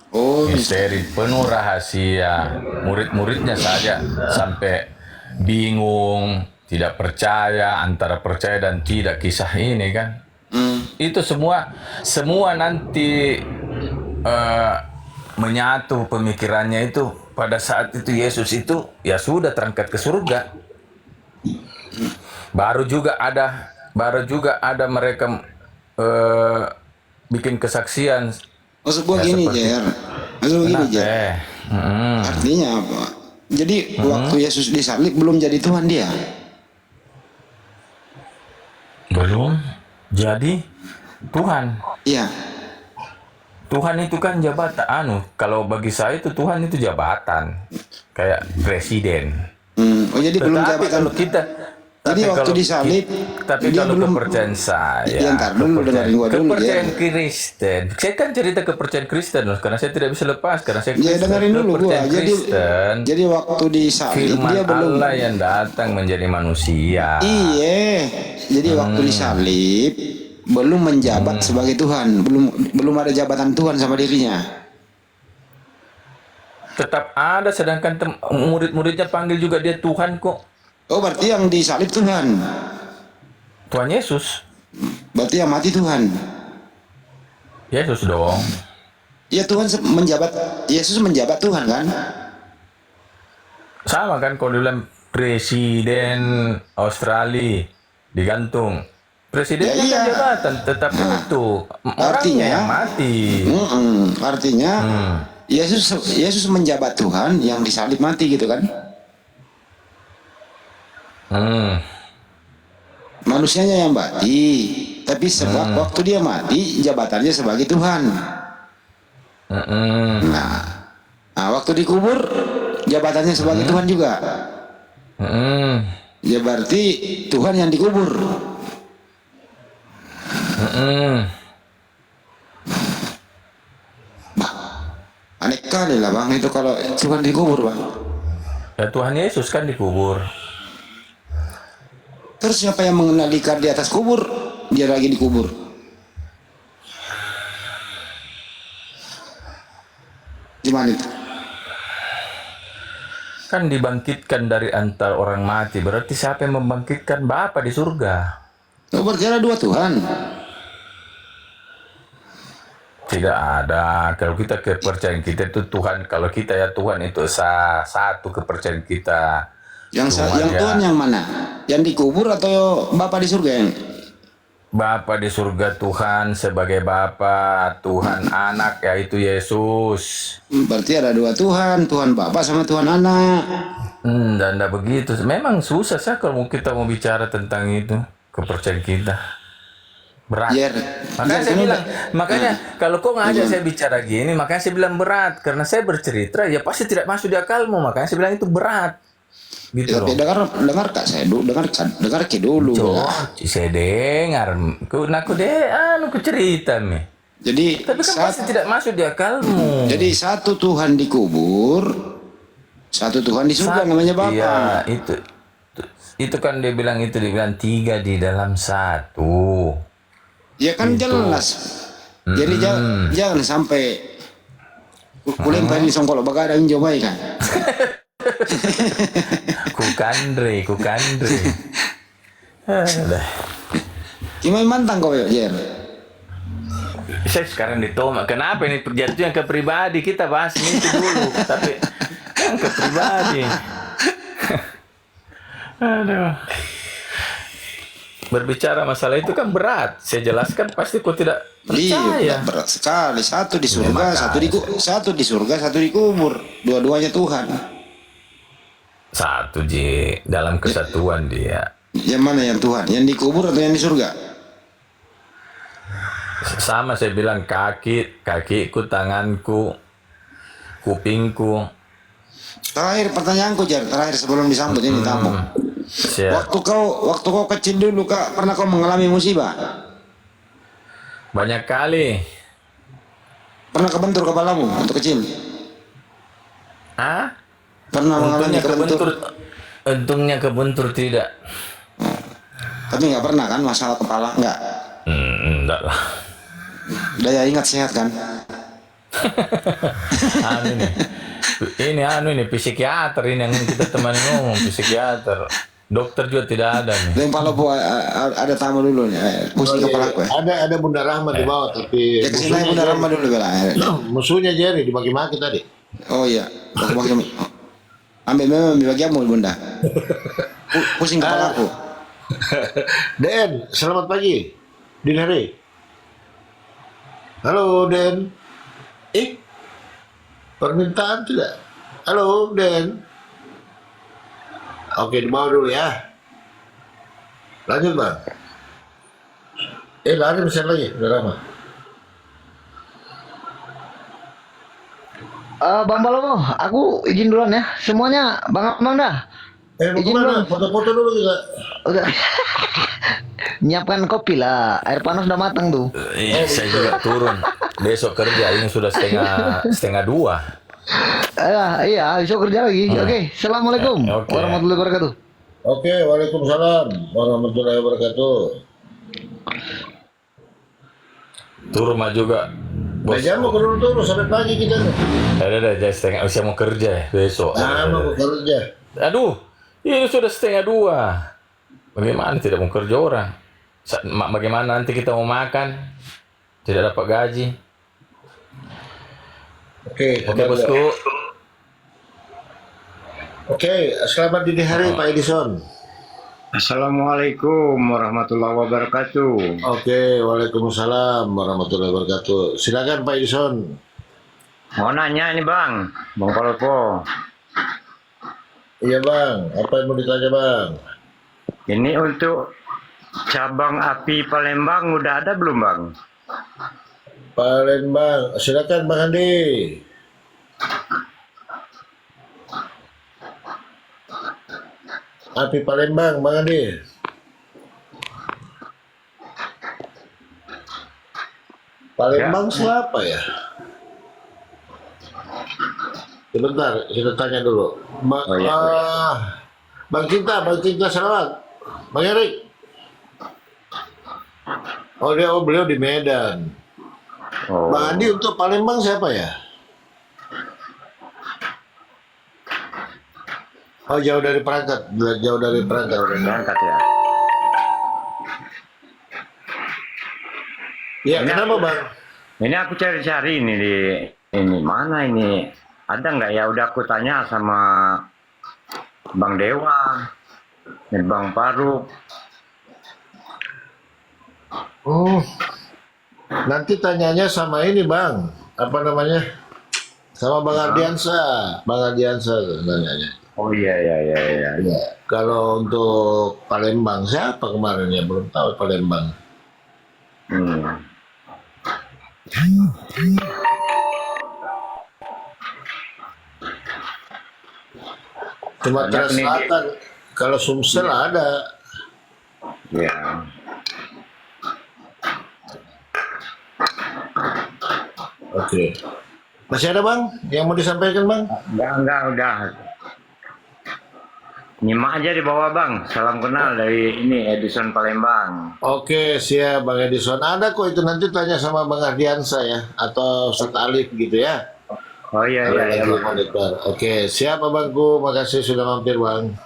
Oh, Misteri penuh rahasia. Murid-muridnya saja sampai bingung, tidak percaya, antara percaya dan tidak kisah ini kan. Itu semua nanti menyatu pemikirannya itu pada saat itu Yesus itu ya sudah terangkat ke surga. Baru juga ada mereka bikin kesaksian. maksud gua Ya, gini, seperti- Jar. Maksud gua gini, Jar. Mm-mm. Artinya apa? Jadi waktu Yesus disalib belum jadi Tuhan dia. Belum jadi Tuhan. Iya. Tuhan itu kan jabatan. Kalau bagi saya itu Tuhan itu jabatan, kayak presiden. Oh jadi belum Tetapi jabatan. kalau kita, Jadi tapi waktu kalau disalib, tapi dia kalau belum- kepercayaan saya, Iya, ntar dulu, dengerin gua dulu, kepercayaan Kristen. Saya kan cerita kepercayaan Kristen loh, karena saya tidak bisa lepas karena saya Ya Kristen. dengerin dulu gua. Kepercayaan Kristen, Jadi waktu disalib firman dia belum. Allah yang datang menjadi manusia. Iya. Jadi waktu disalib belum menjabat sebagai Tuhan, belum ada jabatan Tuhan sama dirinya. Tetap ada, sedangkan murid-muridnya panggil juga dia Tuhan kok. Oh berarti yang disalib Tuhan. Tuhan Yesus. Berarti yang mati Tuhan. Yesus dong. Ya Tuhan Yesus menjabat Tuhan kan? Sama kan kalau dibilang presiden Australia digantung. Presiden Ya, kan iya. jabatan, tetap itu orangnya artinya- yang mati. Artinya Yesus menjabat Tuhan yang disalib mati gitu kan? Manusianya yang mati, tapi sebab waktu dia mati jabatannya sebagai Tuhan. Nah, waktu dikubur jabatannya sebagai Tuhan juga. Ya berarti Tuhan yang dikubur. Aneh kali lah bang itu kalau Tuhan dikubur bang. Ya Tuhan Yesus kan dikubur. Terus siapa yang mengendalikan di atas kubur? Dia lagi dikubur. Gimana itu? Kan dibangkitkan dari antara orang mati. Berarti siapa yang membangkitkan Bapa di surga? Oh, berarti ada dua Tuhan. Tidak ada. Kalau kita kepercayaan kita itu Tuhan. Kalau kita ya Tuhan itu satu kepercayaan kita. Yang Tuhan yang mana? Yang dikubur atau Bapa di surga yang? Bapa di surga Tuhan sebagai Bapa, Tuhan anak yaitu Yesus. Berarti ada dua Tuhan, Tuhan Bapa sama Tuhan Anak. Dan enggak begitu. Memang susah sih kalau kita mau bicara tentang itu, kepercayaan kita. Berat. Jer, Makanya Jer, saya kan bilang, makanya kalau kok ngajak Gimana? saya bicara gini, makanya saya bilang berat. Karena saya bercerita, ya pasti tidak masuk di akalmu. Makanya saya bilang itu berat. Gitu Ya, loh. tapi dengar Kak saya dulu, dengar ke dulu. Cok, Kak. saya dengar. Aku cerita nih. Jadi Tapi kan pasti tidak masuk di akalmu. jadi satu Tuhan dikubur, satu Tuhan di surga namanya Bapa. Iya, itu kan dia bilang 3 di dalam 1. Ya kan jelas. Jadi jangan sampai kulemparin songkol begadang jomai kan. Kukandre. Alah. Gimana mantang kau ya, Jer? Saya sekarang ditolak. Kenapa ini jatuhnya ke pribadi? Kita bahas ini itu dulu. Tapi kan ke pribadi. Aduh. Berbicara masalah itu kan berat. Saya jelaskan pasti kau tidak percaya. Iya, berat sekali. Satu di surga, satu di surga, satu dikubur. Dua-duanya Tuhan. Satu Ji, dalam kesatuan dia. Yang mana yang Tuhan? Yang dikubur atau yang di surga? Sama saya bilang kakiku, tanganku, kupingku. Terakhir pertanyaanku, Jer. Terakhir sebelum disambut ini tamu. Siap. Waktu kau kecil dulu, Kak, pernah kau mengalami musibah? Banyak kali. Pernah kebentur kepalamu waktu kecil? Hah? Pernah mengalami kebentur? Untungnya kebentur tidak. Tapi nggak pernah kan masalah kepala? Nggak. Enggak lah. Daya ingat sehat kan? Ini psikiater ini yang kita temani ngomong, psikiater. Dokter juga tidak ada nih. Dan kalau ada tamu dulu nih, pusing kepala aku ya. Ada Bunda Rahma di bawah, tapi Ya kesini Bunda Rahma dulu bela. musuhnya Jerry dibagi-bagi tadi. Oh iya, bagi ambil memang bagianmu Bunda. Pusing kepala aku. Den, selamat pagi. Dini hari. Halo Den. Permintaan tidak? Halo Den. Oke, di bawah dulu ya. Lanjut Bang. Lari mesin lagi, udah lama. Bang Balomo, aku izin duluan ya. Semuanya Bang Amang dah. Mau Izin kemana? duluan. Foto-foto dulu juga. Udah. Nyiapkan kopi lah. Air panas udah matang tuh. Iya, saya juga turun. Besok kerja ini sudah setengah 2. Iya, besok kerja lagi. Oke, assalamualaikum Oke. warahmatullahi wabarakatuh. Oke, waalaikumsalam warahmatullahi wabarakatuh. Turun mah juga. Bos. Jam mau turun sampai pagi kita nih. Ada saya mau kerja ya besok. Mau kerja. Aduh, ini sudah setengah 2. Bagaimana tidak mau kerja orang? Bagaimana nanti kita mau makan? Tidak dapat gaji. Oke, Bosku. Oke, selamat dini hari Pak Edison. Assalamualaikum warahmatullahi wabarakatuh. Oke, waalaikumsalam warahmatullahi wabarakatuh. Silakan Pak Edison. Mau nanya ini Bang Kolpo. Iya Bang, apa yang mau ditanya Bang? Ini untuk cabang api Palembang udah ada belum Bang? Palembang, silakan Bang Andi. Api Palembang, Bang Andi. Palembang siapa ya? Sebentar, kita tanya dulu. Bang Cinta selamat. Bang Erik. Beliau di Medan. Oh. Bang Andi untuk Palembang siapa ya? Jauh dari perangkat. Berangkat ya. Ya, kenapa Bang? Ini aku cari-cari ini ini mana ini? Ada nggak ya? Udah aku tanya sama Bang Dewa, Bang Faruk. Oh, nanti tanyanya sama ini Bang, apa namanya? Sama Bang Ardiansa, tanyanya. Oh iya. Ya, kalau untuk Palembang siapa kemarin ya? Belum tahu Palembang. Hmm. Sumatera Banyak nih. Selatan, kalau Sumsel ada. Ya. Oke. Masih ada Bang yang mau disampaikan Bang? Enggak, udah. Nyimak aja di bawah Bang. Salam kenal dari ini Edison Palembang. Oke, siap Bang Edison. Ada kok itu, nanti tanya sama Bang Ardiansa ya, atau Ustadz Alif gitu ya. Oh iya Kalau iya. lagi monitor. Oke, siap Abangku. Makasih sudah mampir Bang.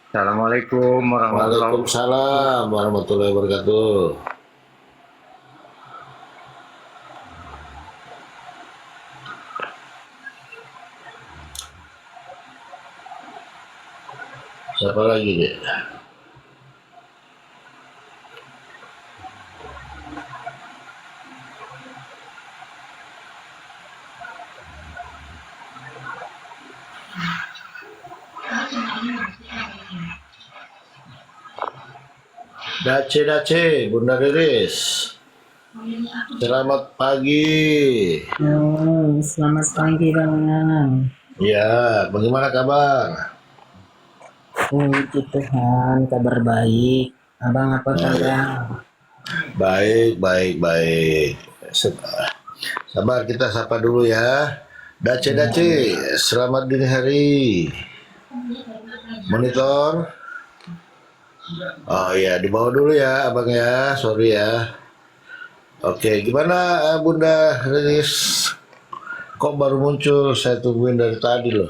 Assalamualaikum warahmatullahi wabarakatuh. Waalaikumsalam warahmatullahi wabarakatuh. Siapa lagi deh? Dace, Bunda Riris. Selamat pagi. Selamat pagi Bang. Ya, bagaimana kabar? Puji Tuhan, kabar baik. Abang apa kabar? Baik. Sabar, kita sapa dulu ya. Dace, selamat dini hari. Monitor. Oh iya, dibawa dulu ya abang ya, sorry ya. Oke, gimana Bunda Riris? Kok baru muncul? Saya tungguin dari tadi loh.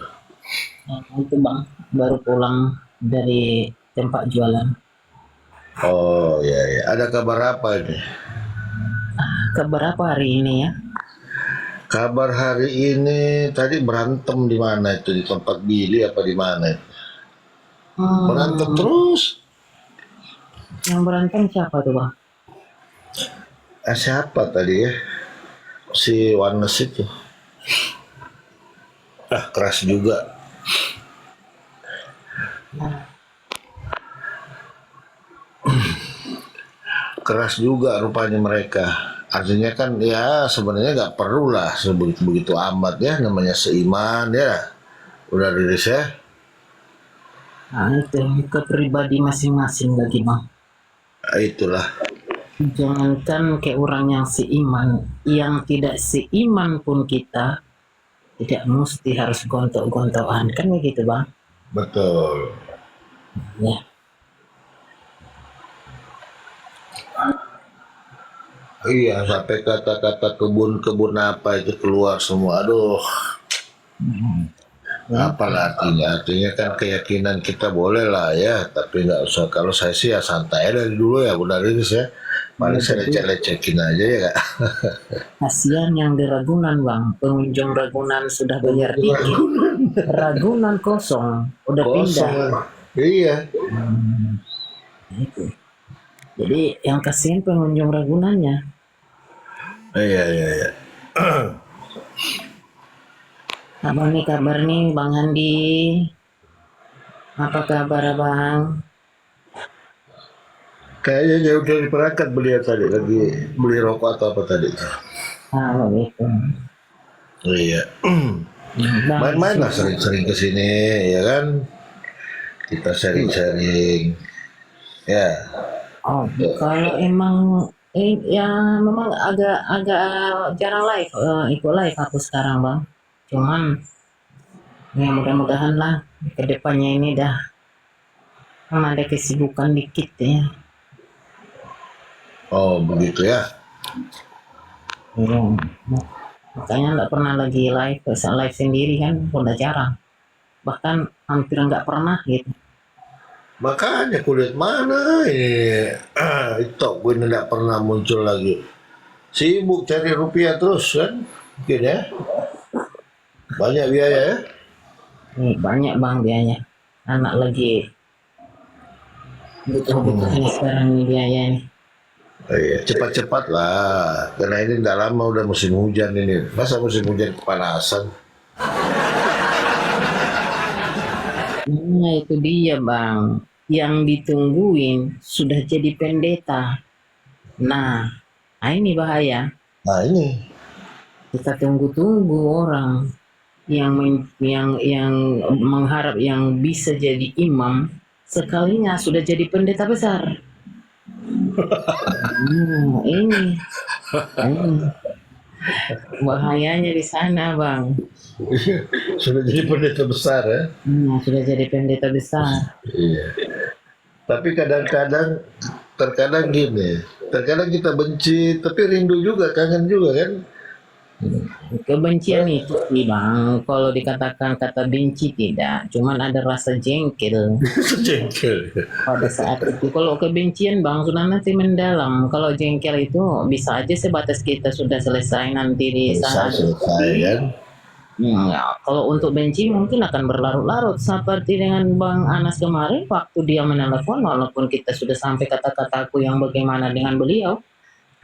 Itu Bang, baru pulang dari tempat jualan. Oh iya, ada kabar apa ini? Kabar apa hari ini ya? Kabar hari ini tadi berantem di mana itu, di tempat Billy apa di mana? Berantem terus. Yang berantem siapa tuh Bang? Siapa tadi ya? Si Wanes itu. Keras juga. Keras juga rupanya mereka. Artinya kan ya sebenarnya nggak perlu lah sebegitu amat ya, namanya seiman ya. Udah Riris ya. Nah itu ke pribadi masing-masing lagi Bang. Itulah. Jangankan kayak orang yang seiman, yang tidak seiman pun kita tidak mesti harus gontok-gontokan, kan begitu Bang? Betul. Ya. Iya, sampai kata-kata kebun-kebun apa itu keluar semua. Aduh. Apalah artinya? Artinya kan keyakinan kita boleh lah ya, tapi nggak usah. Kalau saya sih ya santai dari dulu ya, Bunda Riris ya. Paling saya lecek-lecekin aja ya kak. Kasihan yang di Ragunan Bang, pengunjung Ragunan sudah bayar tiket, Ragunan kosong, udah pindah. Iya. Itu. Jadi yang kasihan pengunjung Ragunannya. Iya. Abang nih kabar nih Bang Handi, apa kabar Abang? Kayaknya jauh dari perangkat beliau tadi, lagi beli rokok atau apa tadi. Ah begitu. Iya. Bang, Main-main lah sering-sering ke sini ya kan. Kita sharing-sharing. Ya. Oh, kalau emang ya memang agak jarang live, ikut live aku sekarang Bang. Cuman ya mudah-mudahan lah kedepannya ini dah ada kesibukan dikit ya. Oh begitu ya. Iya. Makanya nggak pernah lagi live sendiri kan, udah jarang. Bahkan hampir nggak pernah gitu. Makanya kulihat mana ini itu gue tidak pernah muncul lagi. Sibuk cari rupiah terus kan, mungkin ya. Banyak biaya ya. Nih, banyak Bang biayanya. anak lagi butuh-butuh ini sekarang ini biaya ini. Oh iya, cepat-cepat lah. Karena ini nggak lama udah musim hujan ini. Masa musim hujan kepanasan? Nah itu dia bang, yang ditungguin sudah jadi pendeta. Nah ini bahaya. Nah ini. Kita tunggu-tunggu orang yang mengharap yang bisa jadi imam, sekalinya sudah jadi pendeta besar. Ini bahayanya di sana bang. Sudah jadi pendeta besar ya? Sudah jadi pendeta besar. Iya. Tapi terkadang gini, terkadang kita benci, tapi rindu juga, kangen juga kan? Kebencian itu sih bang, kalau dikatakan kata benci tidak, cuman ada rasa jengkel. Jengkel. Pada saat itu kalau kebencian bang sudah nanti mendalam, kalau jengkel itu bisa aja sebatas kita sudah selesai nanti di Bisa saat selesai kan? Ya, kalau untuk benci mungkin akan berlarut-larut seperti dengan Bang Anas kemarin waktu dia menelpon, walaupun kita sudah sampai kata-kataku yang bagaimana dengan beliau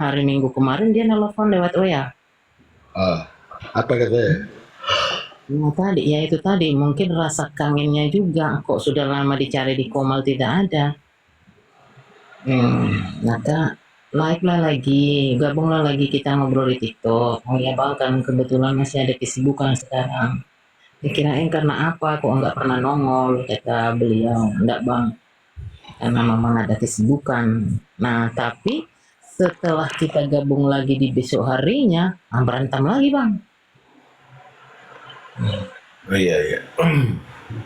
hari Minggu kemarin dia nelpon lewat WA. Apa katanya? Nah, ya itu tadi mungkin rasa kangennya juga kok sudah lama dicari di Komal tidak ada. Maka gabunglah lagi kita ngobrol di TikTok. Oh ya bang, kan kebetulan masih ada kesibukan sekarang. Dikirain karena apa kok nggak pernah nongol, kata beliau. Enggak bang, karena memang ada kesibukan. Nah tapi setelah kita gabung lagi di besok harinya, berantem lagi bang. Oh iya.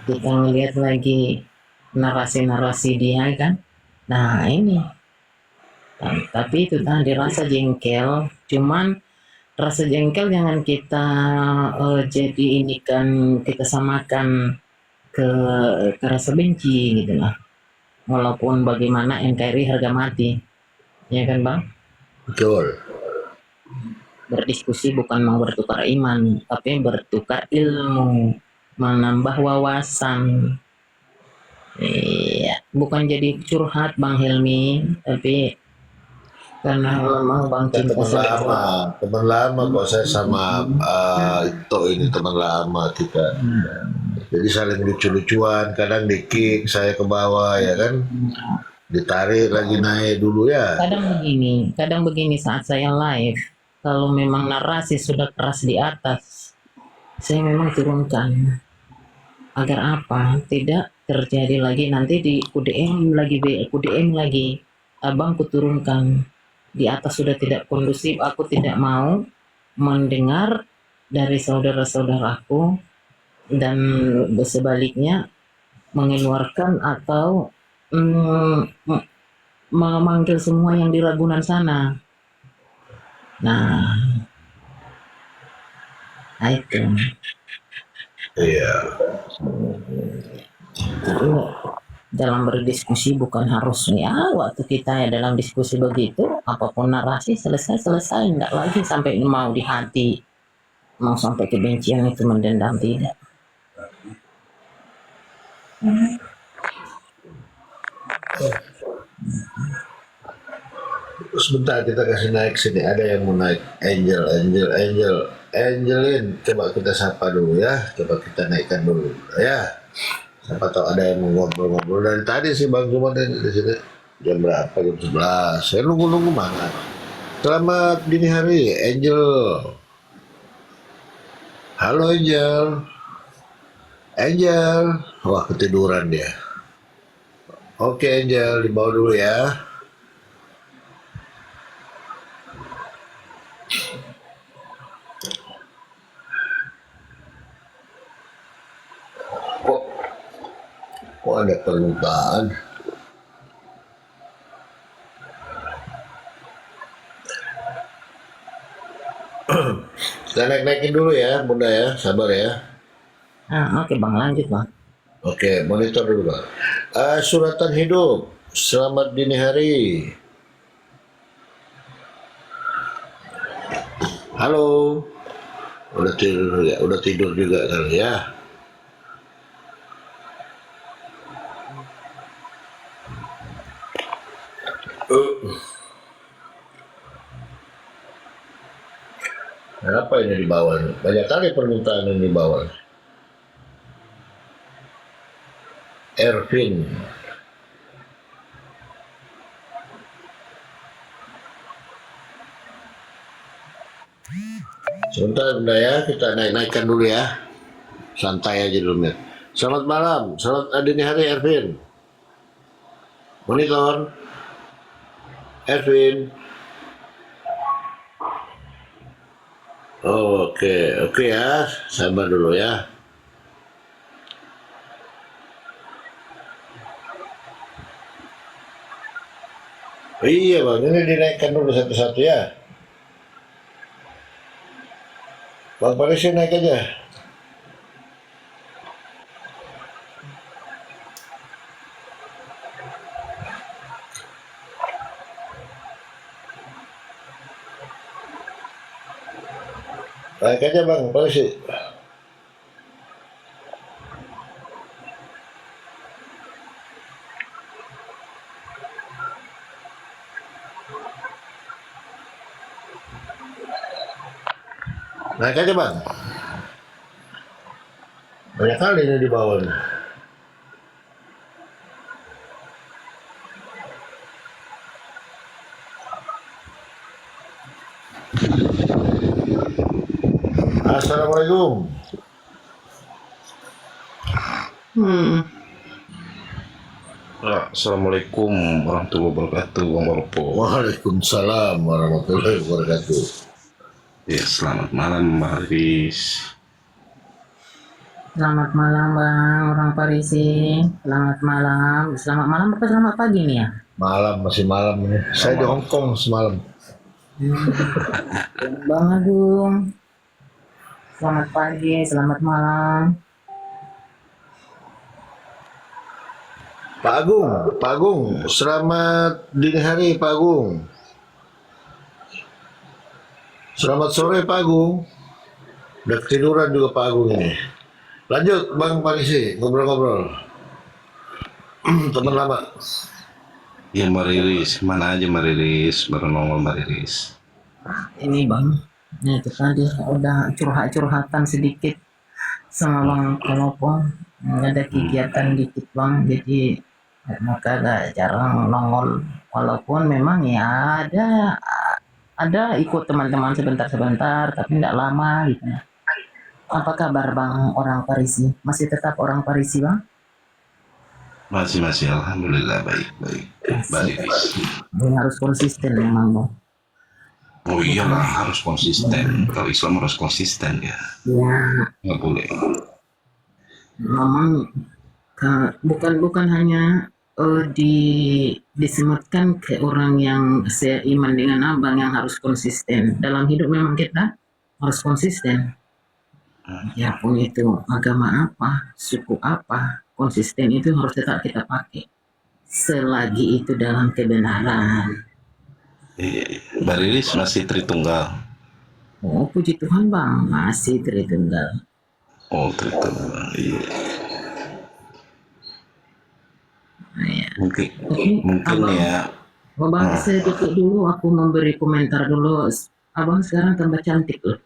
Kita ngelihat lagi narasi-narasi dia kan. Nah ini. Tapi itu tadi rasa jengkel, cuman rasa jengkel jangan kita jadi ini kan kita samakan ke rasa benci gitu lah. Walaupun bagaimana NKRI harga mati, ya kan bang? Betul. Berdiskusi bukan mau bertukar iman, tapi bertukar ilmu, menambah wawasan. Iya, bukan jadi curhat bang Hilmi, tapi karena memang bang cinta Teman lama kok saya sama Ito ini teman lama kita. Jadi saling lucu-lucuan, kadang di-kick saya ke bawah ya kan, ditarik lagi naik dulu ya. Kadang begini saat saya live, kalau memang narasi sudah keras di atas, saya memang turunkan agar apa tidak terjadi lagi nanti di UDM lagi, abang kuturunkan di atas sudah tidak kondusif, aku tidak mau mendengar dari saudara-saudaraku dan sebaliknya mengeluarkan atau memanggil semua yang di Ragunan sana. Nah itu. Iya. Dalam berdiskusi bukan harus ya waktu kita ya dalam diskusi begitu apapun narasi selesai enggak lagi sampai mau di hati mau sampai kebencian itu mendendam tidak. Sebentar kita kasih naik sini, ada yang mau naik. Angelin, coba kita sapa dulu ya, coba kita naikkan dulu ya. Siapa tahu ada yang mau ngobrol-ngobrol dari tadi sih Bang Jumat di sini. Jam berapa? Jam 11. Saya nunggu mana. Selamat dini hari, Angel. Halo Angel. Wah ketiduran dia. Oke Angel, dibawa dulu ya. Kok ada permintaan? Kita naik-naikin dulu ya, Bunda ya, sabar ya. Oke bang, lanjut bang. Oke, monitor dulu Bang. Suratan hidup, selamat dini hari. Halo, udah tidur juga kali ya. Apa ini di bawah? Banyak kali permintaan ini di bawah. Ervin. Sebentar bunda ya, kita naik-naikkan dulu ya. Santai aja dulu Mir. Selamat malam, selamat dini hari Ervin. Monitor. Ervin. Oke ya, sabar dulu ya. Iya bang, ini dinaikkan dulu satu-satu ya. Bang Parisi naik aja. Naik aja Bang Parisi. Naik aja Bang. Banyak kali ini di bawah nih. Assalamualaikum. Assalamualaikum warahmatullahi wabarakatuh, Bang Baropo. Waalaikumsalam warahmatullahi wabarakatuh. Ya, selamat malam, Mbak Haris. Selamat malam Bang, orang Parisi. Selamat malam. Selamat malam apa selamat pagi nih ya? Malam, masih malam ini. Saya di Hong Kong semalam. Bang Agung. Selamat pagi, selamat malam. Pak Agung, selamat dini hari Pak Agung. Selamat sore Pak Agung. Udah ketiduran juga Pak Agung ini. Lanjut Bang Parisi, ngobrol-ngobrol. Teman lama. Ya, Mbak Riris, mana aja Mbak Riris, baru nongol Mbak Riris. Ini Bang, ini itu tadi udah curhat-curhatan sedikit sama Bang Kolopong. Ada kegiatan dikit Bang, jadi maka agak jarang nongol. Walaupun memang ya ada ikut teman-teman sebentar-sebentar, tapi tidak lama gitu. Apa kabar Bang orang Parisi? Masih tetap orang Parisi Bang? Masih, alhamdulillah baik. Mbak Riris. Ini harus konsisten memang Bang. Oh iyalah, harus konsisten. Kalau Islam harus konsisten ya. Ya, Nggak boleh. memang bukan hanya disematkan ke orang yang seiman dengan abang yang harus konsisten dalam hidup. Memang kita harus konsisten ya, pun itu agama apa, suku apa, konsisten itu harus tetap kita pakai selagi itu dalam kebenaran. Mbak Riris masih Tritunggal. Oh puji Tuhan Bang, masih Tritunggal. Oh, Tritunggal, iya. Ya. Mungkin Abang, ya. Bang, sedikit dulu aku memberi komentar dulu. Abang sekarang tambah cantik loh.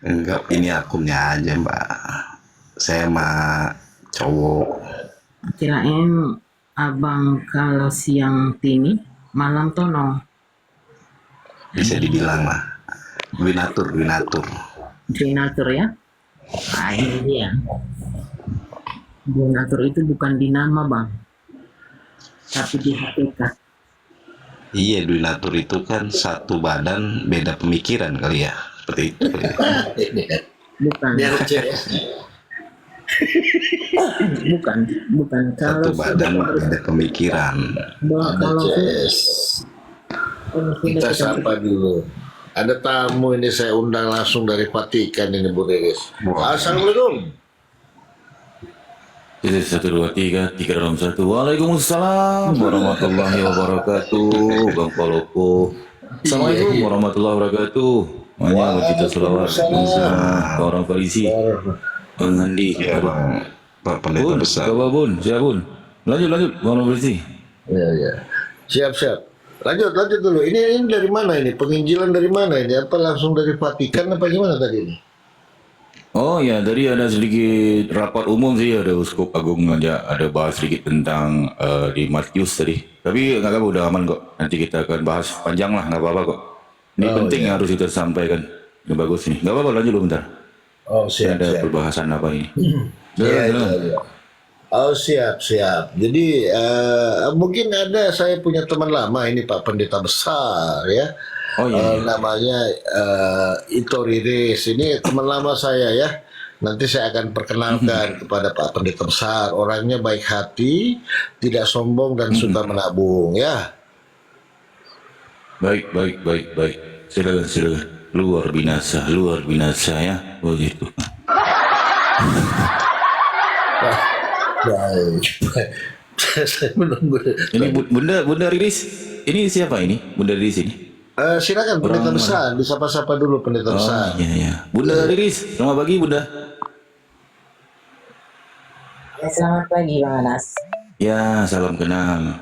Enggak, ini akunnya aja Mbak. Saya mah cowok. Kirain abang kalau siang tinggi, malam tono. Bisa dibilang lah. Winatur. Donatur ya. Nah, ini dia. Donatur itu bukan di nama Bang, tapi di hakikat. Iya, Winatur itu kan satu badan beda pemikiran kali ya. Seperti itu. Bukan. Bukan. Satu badan beda pemikiran. Kalau Kita sapa dulu. Ada tamu ini saya undang langsung dari Vatikan ini Bu Riris. Assalamualaikum. Jadi 1, 2, 3 dalam 1. Waalaikumsalam warahmatullahi wabarakatuh. Bang Palopo. Assalamualaikum warahmatullahi wabarakatuh. Banyak kita selawat ke orang Parisi. Bang Andi. Ya, Bang. Pak Pendeta Bun, besar. Bapak Bun, siapa Bun? Lanjut, Bang Parisi. Ya. Siap. Lanjut dulu. Ini dari mana ini? Penginjilan dari mana ini? Apa langsung dari Vatikan apa gimana tadi ini? Oh ya, tadi ada sedikit rapat umum sih, ada Uskup Agung ada bahas sedikit tentang di Matius tadi. Tapi nggak apa-apa, udah aman kok. Nanti kita akan bahas panjang lah, nggak apa-apa kok. Ini penting harus kita sampaikan. Ini bagus nih. Nggak apa-apa, lanjut dulu bentar. Oh siap. Ada perbahasan apa ini? Iya. Oh siap. Jadi mungkin ada saya punya teman lama ini Pak Pendeta Besar ya. Oh iya. Namanya Ito Riris. Ini teman lama saya ya. Nanti saya akan perkenalkan kepada Pak Pendeta Besar. Orangnya baik hati, tidak sombong dan suka menabung ya. Baik. Silakan. Luar binasa ya. Begitu. Baik. Saya menunggu. Ini Bunda Riris. Ini siapa ini? Bunda Riris ini? Silakan Pendeta Besar, disapa-sapa dulu Pendeta Besar. Iya. Bunda Riris, selamat pagi Bunda. Selamat pagi Bang Anas. Ya, salam kenal.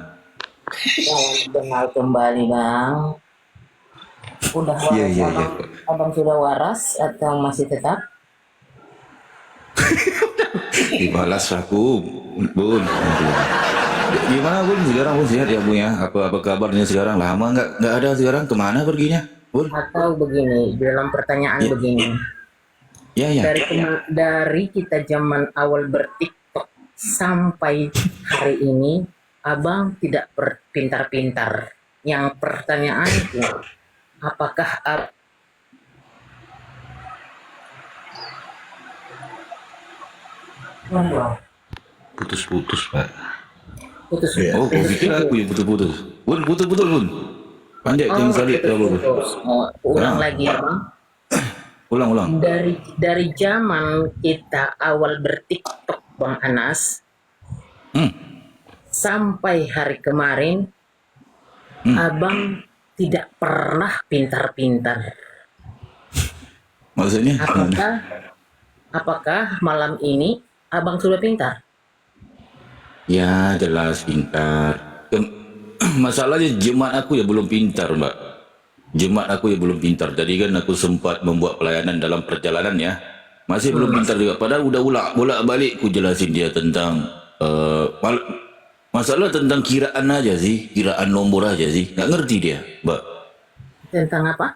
Salam kenal kembali Bang. Udah waras Iya. abang sudah waras atau masih tetap? Dibalas aku, Bun. Gimana Bun? Sekarang Bun sehat ya Bun ya? Apa kabarnya sekarang? Lama nggak ada sekarang? Kemana perginya, Bun? Atau begini, dalam pertanyaan begini. Ya. Dari kita zaman awal berTikTok sampai hari ini, abang tidak berpintar-pintar. Yang pertanyaan itu, apakah Putus-putus, Pak. putus? Oh, kau pikir aku yang putus-putus. Bun, putus-putus Bun. Pandai yang salib ya Bun. Ulang lagi ya Bang. Ulang. Dari zaman kita awal berTikTok Bang Anas, sampai hari kemarin, abang tidak pernah pintar-pintar. Maksudnya? Apakah malam ini abang sudah pintar? Ya, jelas pintar. Masalahnya jemaat aku ya belum pintar, Mbak. Jemaat aku ya belum pintar. Tadi kan aku sempat membuat pelayanan dalam perjalanan ya. Masih belum pintar juga. Padahal udah bolak-balik ku jelasin dia tentang masalah tentang kiraan aja sih, kiraan nomor aja sih. Nggak ngerti dia, Mbak. Tentang apa?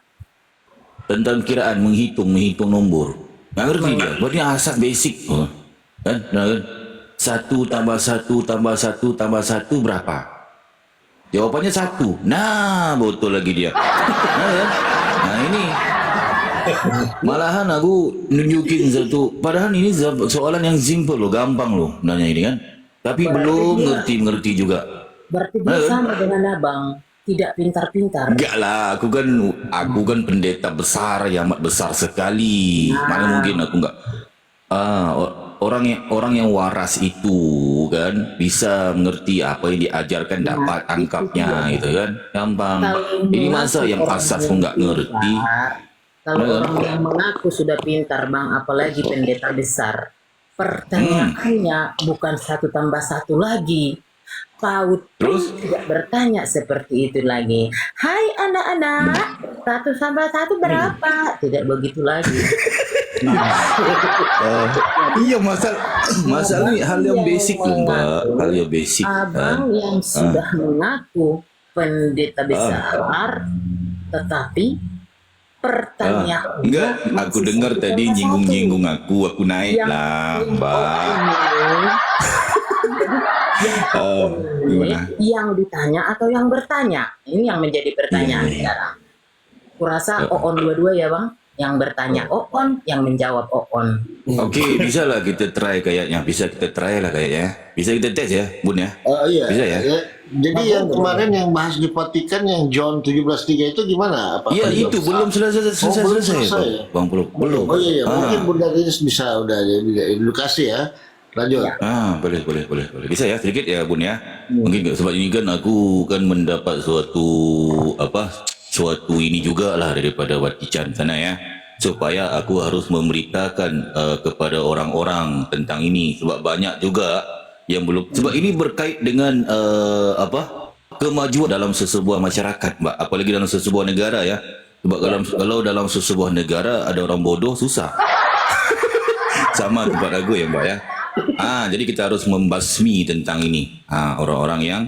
Tentang kiraan, menghitung nombor. Nggak ngerti dia. Berarti asal basic. Kan? Nah, kan? 1 tambah 1 tambah 1 tambah 1 berapa? Jawabannya 1. Nah, betul lagi dia. Nah, ini. Malahan aku nunjukin satu. Padahal ini soalan yang simple loh, gampang loh nanya ini kan. Tapi belum ngerti juga. Berarti dia sama dengan abang, tidak pintar-pintar. Enggak lah, aku kan pendeta besar yang amat besar sekali. Mana mungkin aku enggak. Orang yang waras itu kan bisa mengerti apa yang diajarkan, dapat tangkapnya gitu kan, gampang. Ini masa yang asas pun nggak ngerti. Kalau orang yang mengaku sudah pintar Bang, apalagi pendeta besar, pertanyaannya bukan 1 tambah 1 lagi. PAUD Terus? tidak bertanya seperti itu lagi. Hai anak-anak, 1 tambah 1 berapa? Tidak begitu lagi. Iya, masalah ini hal yang basic loh Mbak, hal yang basic. Abang yang sudah mengaku pendeta besar, tetapi pertanyaan Enggak, aku dengar tadi nyinggung aku naik lah Mbak. Gimana? Yang ditanya atau yang bertanya? Ini yang menjadi pertanyaan sekarang. Kurasa Oon dua-dua ya Bang. Yang bertanya Oon, yang menjawab Oon. Oke, bisa lah kita try kayaknya. Bisa kita try lah kayaknya. Bisa kita tes ya, Bun ya? Iya. Bisa ya? Jadi yang kemarin yang bahas di Vatikan yang John 17:3 itu gimana? Iya, itu belum selesai ya? Bang, belum. Oh iya. Mungkin Bunda Riris bisa udah edukasi ya. Lanjut. Boleh. Bisa ya sedikit ya Bun ya. Mungkin sebab ini kan aku kan mendapat suatu ini juga lah daripada Vatikan sana ya. Supaya aku harus memberitakan kepada orang-orang tentang ini. Sebab banyak juga yang belum, sebab ini berkait dengan kemajuan dalam sesebuah masyarakat, Mbak, apalagi dalam sesebuah negara ya. Sebab kalau dalam sesebuah negara ada orang bodoh susah. Sama tempat aku ya, Mbak ya. Jadi kita harus membasmi tentang ini. Orang-orang yang